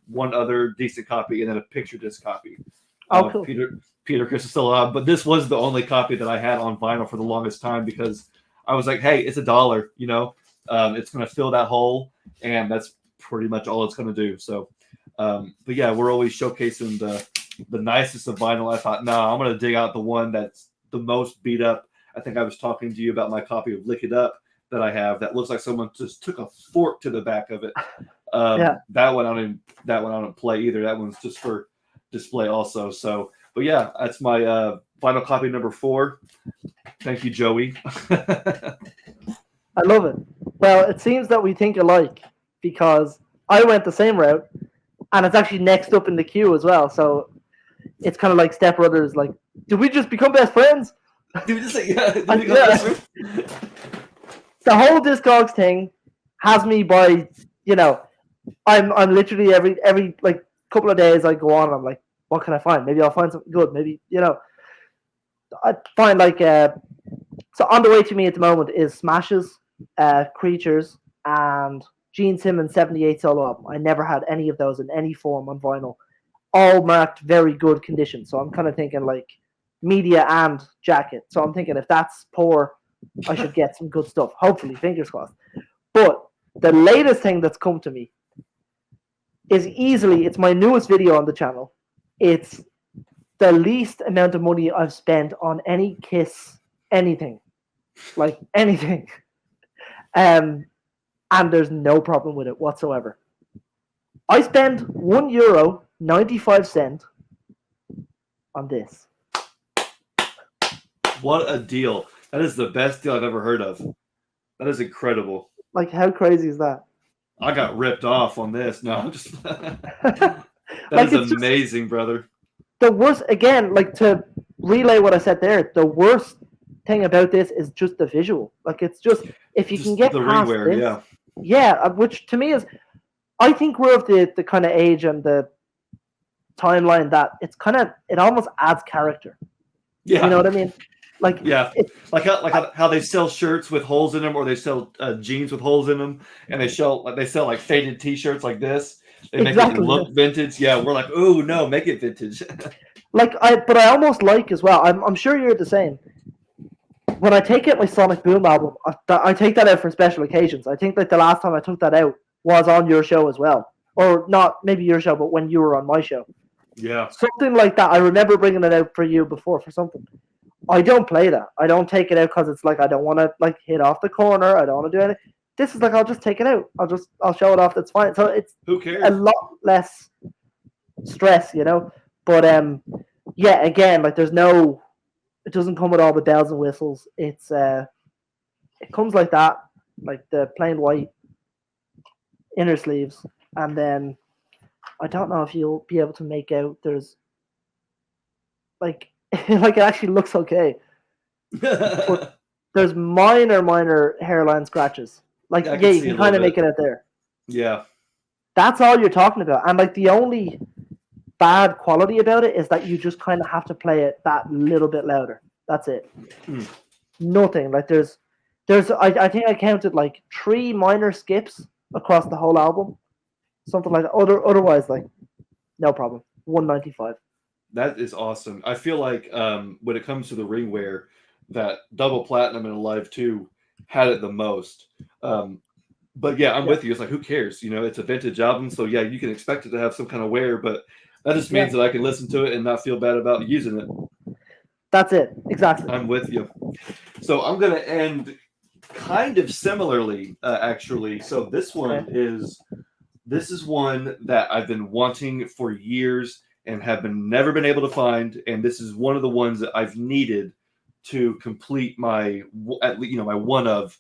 One other decent copy and then a picture disc copy. Cool. Peter Criss's solo album, but this was the only copy that I had on vinyl for the longest time because I was like, hey, it's $1, it's going to fill that hole, and that's pretty much all it's going to do. So, but yeah, we're always showcasing the nicest of vinyl. I thought, no, I'm going to dig out the one that's the most beat up. I think I was talking to you about my copy of Lick It Up that I have that looks like someone just took a fork to the back of it. Yeah. That one I don't play either. That one's just for display also. So, but yeah, that's my vinyl copy number 4. Thank you, Joey. I love it. Well, it seems that we think alike because I went the same route, and it's actually next up in the queue as well. So it's kind of like Step Brothers. Like, did we just become best friends? Did we just say yeah? Did we become Yeah. best friends? The whole Discogs thing has me by, you know, I'm literally every like couple of days I go on and I'm like, what can I find? Maybe I'll find something good. Maybe, you know, I find like so on the way to me at the moment is Smashes, Creatures, and Gene Simmons 78 solo album. I never had any of those in any form on vinyl. All marked very good condition. So I'm kind of thinking like media and jacket. So I'm thinking if that's poor, I should get some good stuff. Hopefully, fingers crossed. But the latest thing that's come to me is it's my newest video on the channel. It's the least amount of money I've spent on any Kiss anything. Like anything. And there's no problem with it whatsoever. I spend €1.95 on this. What a deal! That is the best deal I've ever heard of. That is incredible. Like, how crazy is that? I got ripped off on this. No, I'm just that Like, is amazing, brother. The worst, again, like to relay what I said there, the worst thing about this is just the visual. Like, it's just, if you can get the past ringwear, this, yeah, which to me is, I think we're of the kind of age and the timeline that it almost adds character. Yeah, you know what I mean? Like, yeah, like how they sell shirts with holes in them, or they sell jeans with holes in them, and they sell like faded T-shirts like this. They make it look vintage. Yeah, we're like, oh no, make it vintage. But I almost like as well. I'm sure you're the same. When I take out my Sonic Boom album, I take that out for special occasions. I think like the last time I took that out was on your show as well, or not maybe your show, but when you were on my show. Yeah, something like that. I remember bringing it out for you before for something. I don't play that. I don't take it out because it's like I don't want to like hit off the corner. I don't want to do anything. This is like I'll just take it out. I'll show it off. That's fine. So it's who cares? A lot less stress, you know. But yeah, again, like it doesn't come with all the bells and whistles. It comes like that, like the plain white inner sleeves, and then I don't know if you'll be able to make out. There's like like it actually looks okay. But there's minor hairline scratches. Like yeah, you can kind of make it out there. Yeah. That's all you're talking about. And like the only bad quality about it is that you just kind of have to play it that little bit louder. That's it. Nothing. Like there's I think I counted like 3 minor skips across the whole album. Something like that. Otherwise, like no problem. 195. That is awesome. I feel like when it comes to the ringwear, that Double Platinum and Alive 2 had it the most. But yeah, I'm with you. It's like, who cares? You know, it's a vintage album, so yeah, you can expect it to have some kind of wear, but that just means that I can listen to it and not feel bad about using it. That's it. Exactly. I'm with you. So I'm going to end kind of similarly, actually. So this one is one that I've been wanting for years and have never been able to find, and this is one of the ones that I've needed to complete my my one of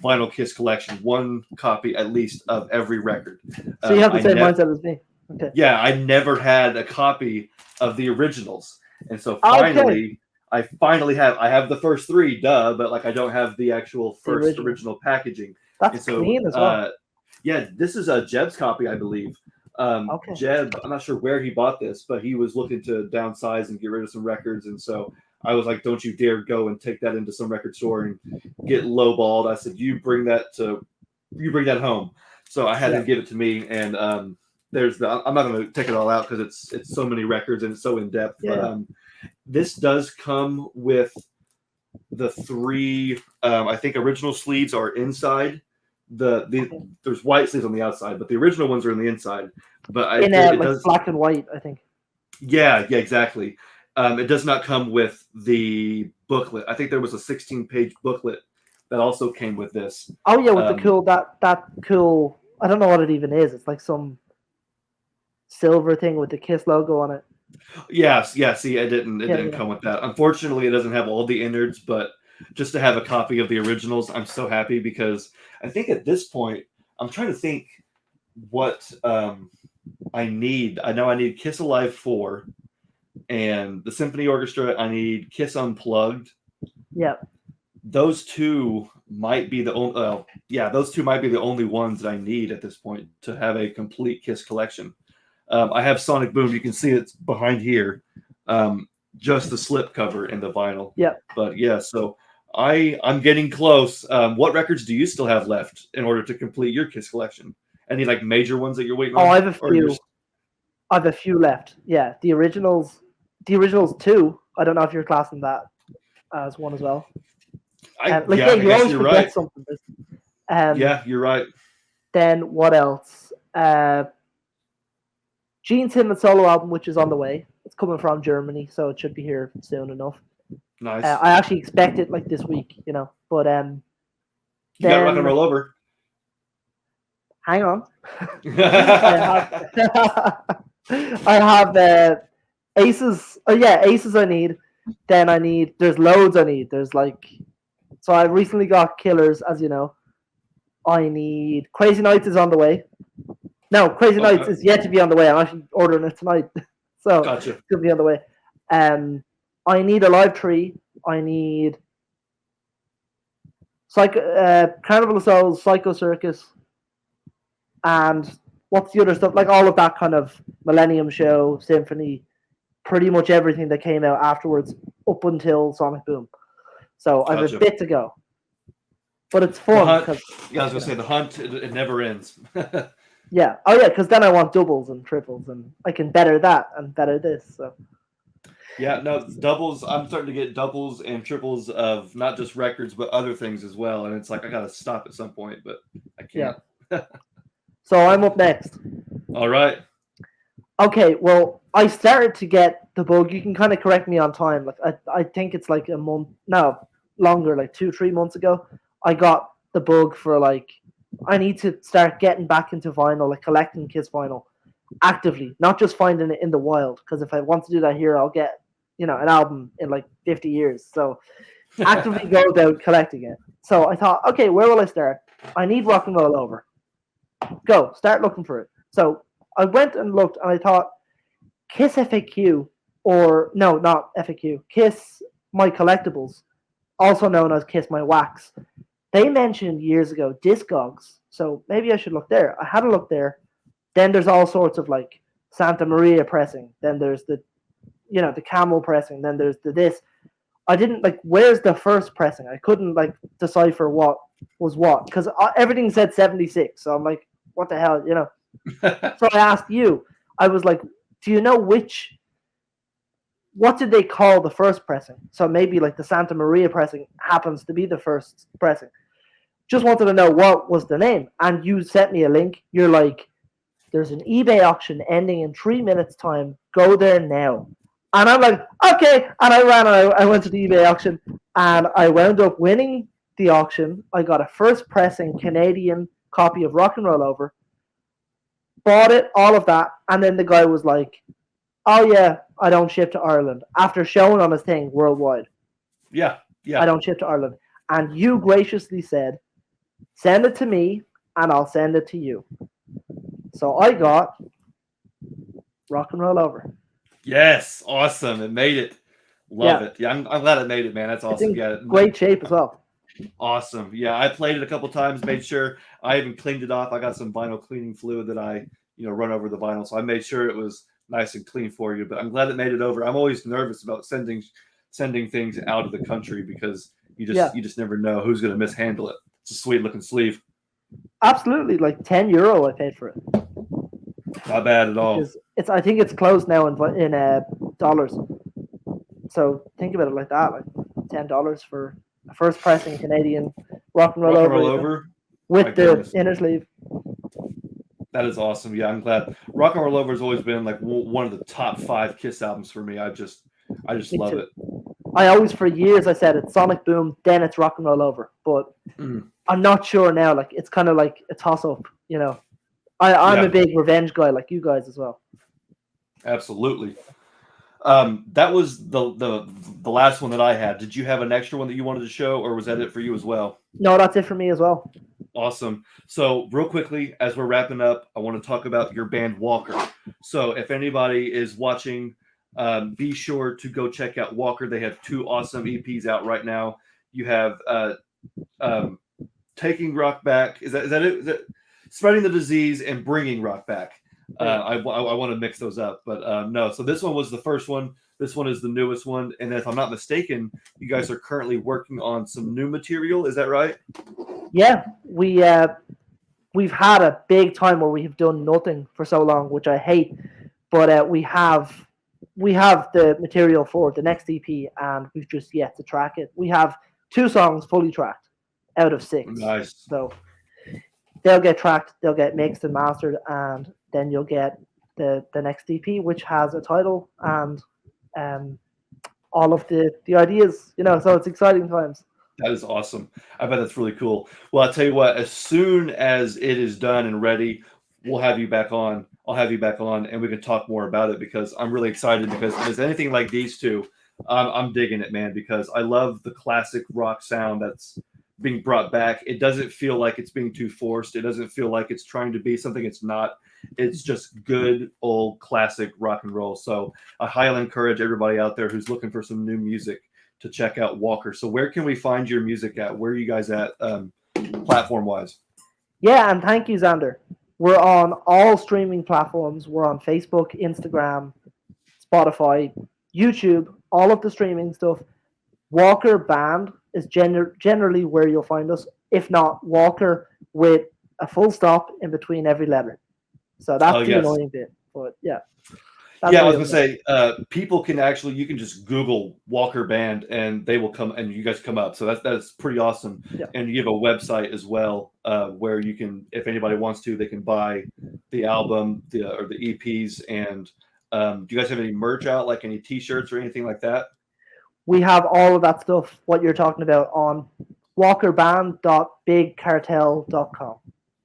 vinyl Kiss collection, one copy at least of every record. So you have the same mindset as me. Okay. Yeah, I never had a copy of the originals, and so finally, I have the first 3, but like I don't have the actual first original packaging. That's clean as well. Yeah, this is a Jeb's copy, I believe. Jeb, I'm not sure where he bought this, but he was looking to downsize and get rid of some records, and so I was like, "Don't you dare go and take that into some record store and get lowballed." I said, "You bring that home." So I had him give it to me, and I'm not going to take it all out because it's so many records and it's so in depth. Yeah. But this does come with the 3, I think, original sleeves are inside. There's white sleeves on the outside, but the original ones are on the inside. But it does black and white, I think. Yeah, exactly. It does not come with the booklet. I think there was a 16-page booklet that also came with this. Oh yeah, with the cool that cool. I don't know what it even is. It's like some silver thing with the Kiss logo on it. Yes, yeah. See, it didn't Yeah. come with that. Unfortunately, it doesn't have all the innards, but just to have a copy of the originals, I'm so happy because I think at this point, I'm trying to think what I need. I know I need Kiss Alive 4 and the Symphony Orchestra. I need Kiss Unplugged. Yeah. Those two might be the only. Those two might be the only ones that I need at this point to have a complete Kiss collection. I have Sonic Boom. You can see it's behind here. Just the slip cover and the vinyl. Yeah. But yeah, so I'm getting close. What records do you still have left in order to complete your Kiss collection? Any like major ones that you're waiting on? I have a few. I have a few left. Yeah, the originals. The originals 2. I don't know if you're classing that as one as well. I you guess always you're forget right. something. Yeah, you're right. Then what else? Gene's Hymn and Solo album, which is on the way. It's coming from Germany, so it should be here soon enough. Nice. I actually expect it like this week, But you got Rock and Roll Over. Hang on. I have Aces. Oh yeah, Aces I need. Then there's loads I need. So I recently got Killers, as you know. I need Crazy Nights is on the way. No, Crazy Nights is yet to be on the way. I'm actually ordering it tonight. So Gotcha. It's going to be on the way. I need Alive 3. I need Carnival of Souls, Psycho Circus, and what's the other stuff? Like all of that kind of Millennium Show, Symphony, pretty much everything that came out afterwards up until Sonic Boom. So I have a bit to go. But it's fun. I was going to say, the hunt, it never ends. Yeah. Oh, yeah, because then I want doubles and triples, and I can better that and better this. So. Yeah, no, doubles. I'm starting to get doubles and triples of not just records, but other things as well. And it's like, I got to stop at some point, but I can't. Yeah. So I'm up next. All right. Okay, well, I started to get the bug. You can kind of correct me on time. Like I think it's like a month, no, longer, like 2-3 months ago. I got the bug for I need to start getting back into vinyl, like collecting Kiss vinyl actively, not just finding it in the wild. Because if I want to do that here, I'll get an album in like 50 years. So actively go out collecting it. So I thought, okay, where will I start? I need Rock and Roll Over. Go, start looking for it. So I went and looked, and I thought Kiss FAQ, or no, not FAQ, Kiss My Collectibles, also known as Kiss My Wax. They mentioned years ago Discogs, so maybe I should look there. I had a look there. Then there's all sorts of like Santa Maria pressing. Then there's the Camel pressing. Then there's this. I didn't where's the first pressing? I couldn't decipher what was what because everything said 76. So I'm like, what the hell, So I asked you. I was like, do you know what did they call the first pressing? So maybe the Santa Maria pressing happens to be the first pressing. Just wanted to know what was the name. And you sent me a link. You're like, there's an eBay auction ending in 3 minutes time. Go there now. And I'm like, okay. And I went to the eBay auction and I wound up winning the auction. I got a first pressing Canadian copy of Rock and Roll Over. Bought it, all of that. And then the guy was like, oh yeah, I don't ship to Ireland. After showing on his thing worldwide. Yeah. I don't ship to Ireland. And you graciously said, send it to me and I'll send it to you. So I got Rock and Roll Over. Yes, awesome. It made it. Love it. Yeah, I'm glad it made it, man. That's awesome. It's in great shape as well. Awesome. Yeah, I played it a couple times, made sure I even cleaned it off. I got some vinyl cleaning fluid that I, run over the vinyl. So I made sure it was nice and clean for you. But I'm glad it made it over. I'm always nervous about sending things out of the country because you just never know who's going to mishandle it. It's a sweet looking sleeve. Absolutely, like €10 I paid for it. Not bad at all. I think it's closed now in dollars. So think about it like that, like $10 for a first pressing Canadian Rock and Roll Over with the inner sleeve. That is awesome. Yeah, I'm glad. Rock and Roll Over has always been like one of the top 5 Kiss albums for me. I just love it. I always, for years, I said it's Sonic Boom, then it's Rock and Roll Over. But Mm. I'm not sure now. Like, it's kind of like a toss up, you know. I'm a Yeah, big revenge guy, like you guys as well. absolutely. That was the last one that I had. Did you have an extra one that you wanted to show, or was that it for you as well? No, that's it for me as well. Awesome. So, real quickly, as we're wrapping up, I want to talk about your band W.A.L.K.E.R. So, if anybody is watching, be sure to go check out W.A.L.K.E.R. They have 2 awesome EPs out right now. You have um, Taking Rock Back. Is that it? Is that Spreading the Disease and Bringing Rock Back? I want to mix those up, but no. So this one was the first one. This one is the newest one, and if I'm not mistaken, you guys are currently working on some new material. Is that right? Yeah, we've had a big time where we have done nothing for so long, which I hate. But we have the material for the next EP, and we've just yet to track it. We have 2 songs fully tracked out of 6, Nice. so they'll get tracked, they'll get mixed and mastered, and then you'll get the next EP, which has a title and um, all of the ideas. So it's exciting times. That is awesome. I bet that's really cool. Well, I'll tell you what, as soon as it is done and ready, we'll have you back on. I'll have you back on and we can talk more about it because I'm really excited because if there's anything like these two, I'm digging it, man, because I love the classic rock sound that's being brought back. It doesn't feel like it's being too forced. It doesn't feel like it's trying to be something it's not. It's just good old classic rock and roll. So I highly encourage everybody out there who's looking for some new music to check out W.A.L.K.E.R. So where can we find your music at? Where are you guys at platform wise? Yeah, and thank you, Xander. We're on all streaming platforms. We're on Facebook, Instagram, Spotify, YouTube, all of the streaming stuff. Walker Band is generally where you'll find us. If not, Walker with a full stop in between every letter. So Oh, that's the yes. annoying bit. But yeah, that's Yeah, I how was you'll gonna get it. say, people can actually you can just Google Walker Band and they will come and you guys come up. So that's pretty awesome. Yeah. And you have a website as well where you can, if anybody wants to, they can buy the album or the EPs. And do you guys have any merch out, like any T-shirts or anything like that? We have all of that stuff, what you're talking about, on walkerband.bigcartel.com.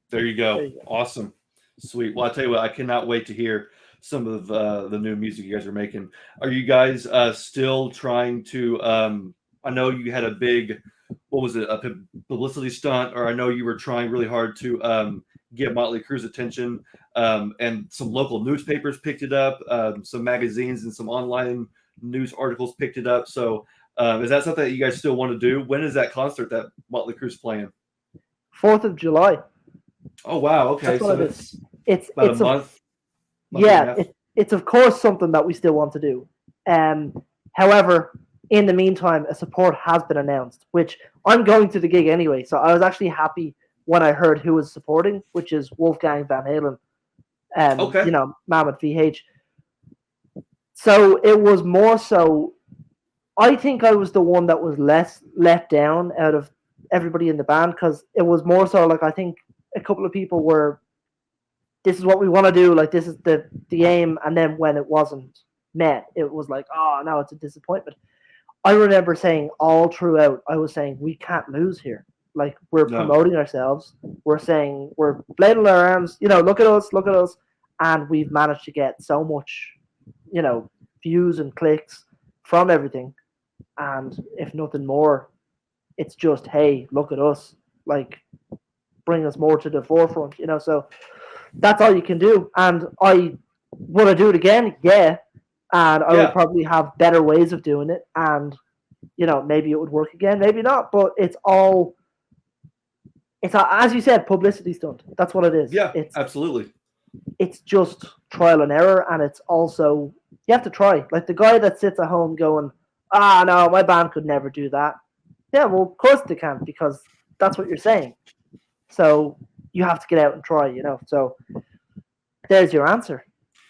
There you There go. you go. Awesome. Sweet. Well, I'll tell you what, I cannot wait to hear some of the new music you guys are making. Are you guys still trying to? I know you had a big, what was it, a publicity stunt, or I know you were trying really hard to get Motley Crue's attention, and some local newspapers picked it up, some magazines and some online news articles picked it up. So, is that something that you guys still want to do? When is that concert that Motley Crue's playing? 4th of July. Oh wow, okay, That's what so it is. that's It's about a it's a month and a Yeah, half. it's of course something that we still want to do. However, in the meantime, a support has been announced, which I'm going to the gig anyway. So I was actually happy when I heard who was supporting, which is Wolfgang Van Halen, Okay, Mammoth VH. So it was more so. I think I was the one that was less let down out of everybody in the band because it was more so like I think a couple of people were, this is what we want to do, like this is the aim, and then when it wasn't met, it was like, oh no, it's a disappointment. I remember saying all throughout, I was saying we can't lose here. Like we're no, promoting ourselves, we're saying we're flailing our arms, look at us, and we've managed to get so much, you know, views and clicks from everything, and if nothing more, it's just hey, look at us, like bring us more to the forefront. So that's all you can do. And I would I do it again? Yeah. And I would yeah, probably have better ways of doing it. And maybe it would work again, maybe not. But as you said, publicity stunt. That's what it is. yeah, It's absolutely. it's just trial and error, and it's also you have to try. Like the guy that sits at home going, "Ah, no, my band could never do that." Yeah, well, of course they can because that's what you're saying. So you have to get out and try. So there's your answer.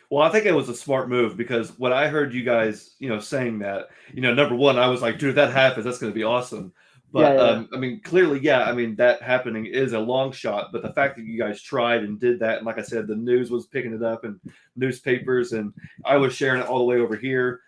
Well, I think it was a smart move because when I heard you guys, saying that, number one, I was like, dude, if that happens, that's going to be awesome. Yeah, But yeah, yeah. I mean, clearly, yeah, I mean, that happening is a long shot. But the fact that you guys tried and did that, and like I said, the news was picking it up and newspapers, and I was sharing it all the way over here.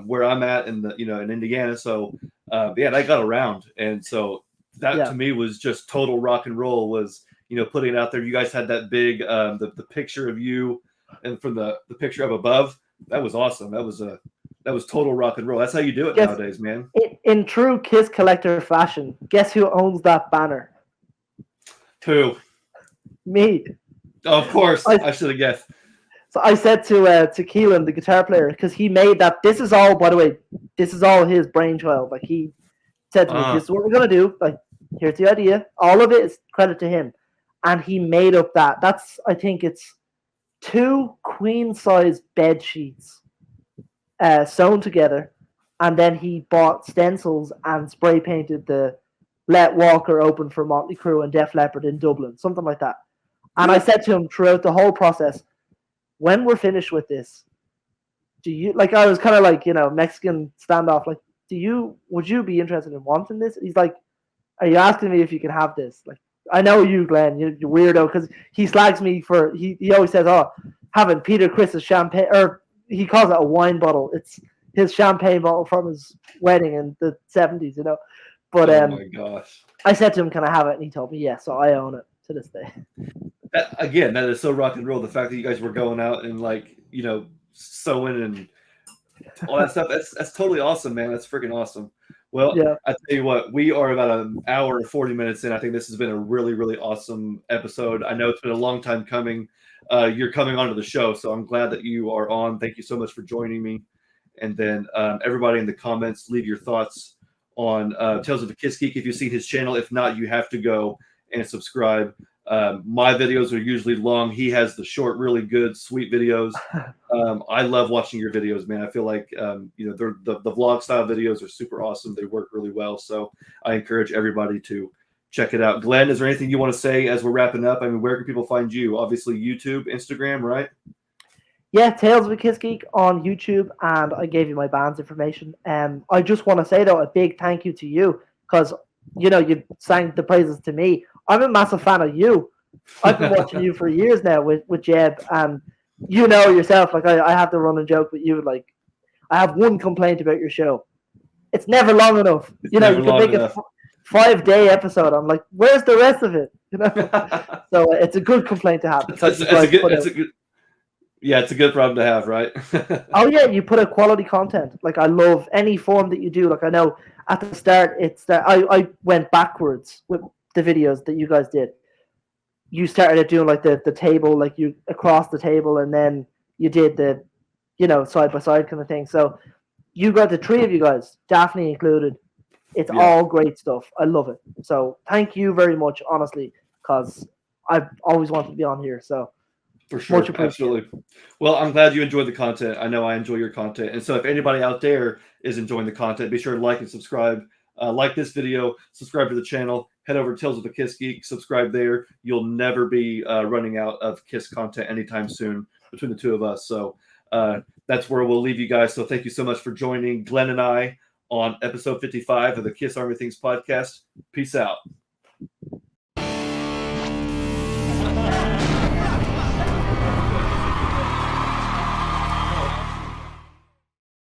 where I'm at in in Indiana. So yeah, that got around, and so that to me was just total rock and roll. Was putting it out there. You guys had that big the picture of you, and from the picture up above, that was awesome. That was total rock and roll. That's how you do it Guess, nowadays, man. in true Kiss collector fashion, guess who owns that banner? Who? Me. Oh, of course, I should have guessed. So I said to Keelan, the guitar player, because he made that. This is all, by the way, this is all his brainchild. Like he said to me, "This is what we're gonna do. Like, here's the idea. All of it is credit to him." And he made up that. That's, I think it's 2 queen size bed sheets sewn together, and then he bought stencils and spray painted the "Let Walker open for Motley Crue and Def Leppard in Dublin," something like that. And I said to him throughout the whole process, when we're finished with this, do you, like, I was kind of like, Mexican standoff, like, would you be interested in wanting this? He's like, are you asking me if you can have this? Like, I know you, Glenn, you're weirdo, because he slags me for, he always says, oh, having Peter Chris's champagne, or he calls it a wine bottle. It's his champagne bottle from his wedding in the 70s, But oh my gosh. I said to him, can I have it? And he told me, yes, so I own it to this day. Again, that is so rock and roll. The fact that you guys were going out and sewing and all that stuff, that's totally awesome, man. That's freaking awesome. Well, Yeah. I tell you what, we are about an hour and 40 minutes in. I think this has been a really, really awesome episode. I know it's been a long time coming. You're coming onto the show, so I'm glad that you are on. Thank you so much for joining me. And then everybody in the comments, leave your thoughts on Tales of a Kiss Geek if you've seen his channel. If not, you have to go and subscribe. My videos are usually long. He has the short, really good, sweet videos. I love watching your videos, man. I feel like they're, the vlog style videos are super awesome. They work really well. So I encourage everybody to check it out. Glenn, is there anything you want to say as we're wrapping up? I mean, where can people find you? Obviously, YouTube, Instagram, right? Yeah, Tales of a Kiss Geek on YouTube, and I gave you my band's information. I just want to say, though, a big thank you to you, because you sang the praises to me. I'm a massive fan of you. I've been watching you for years now with Jeb, and yourself. Like, I have to run a joke with you. Like, I have one complaint about your show: it's never long enough. You can make a 5-day episode. I'm like, where's the rest of it? So it's a good complaint to have. It's a good problem to have, right? Oh yeah, you put out quality content. Like, I love any form that you do. Like, I know at the start I went backwards with the videos that you guys did. You started doing like the table, like you across the table, and then you did the side by side kind of thing. So you got the 3 of you guys, Daphne included. It's all great stuff. I love it. So thank you very much, honestly, because I've always wanted to be on here. So for sure, absolutely. Well, I'm glad you enjoyed the content. I know I enjoy your content, and so if anybody out there is enjoying the content, be sure to like and subscribe. Like this video, subscribe to the channel. Head over to Tales of a Kiss Geek, subscribe there. You'll never be running out of Kiss content anytime soon between the 2 of us. So that's where we'll leave you guys. So thank you so much for joining Glenn and I on episode 55 of the Kiss Army Things podcast. Peace out.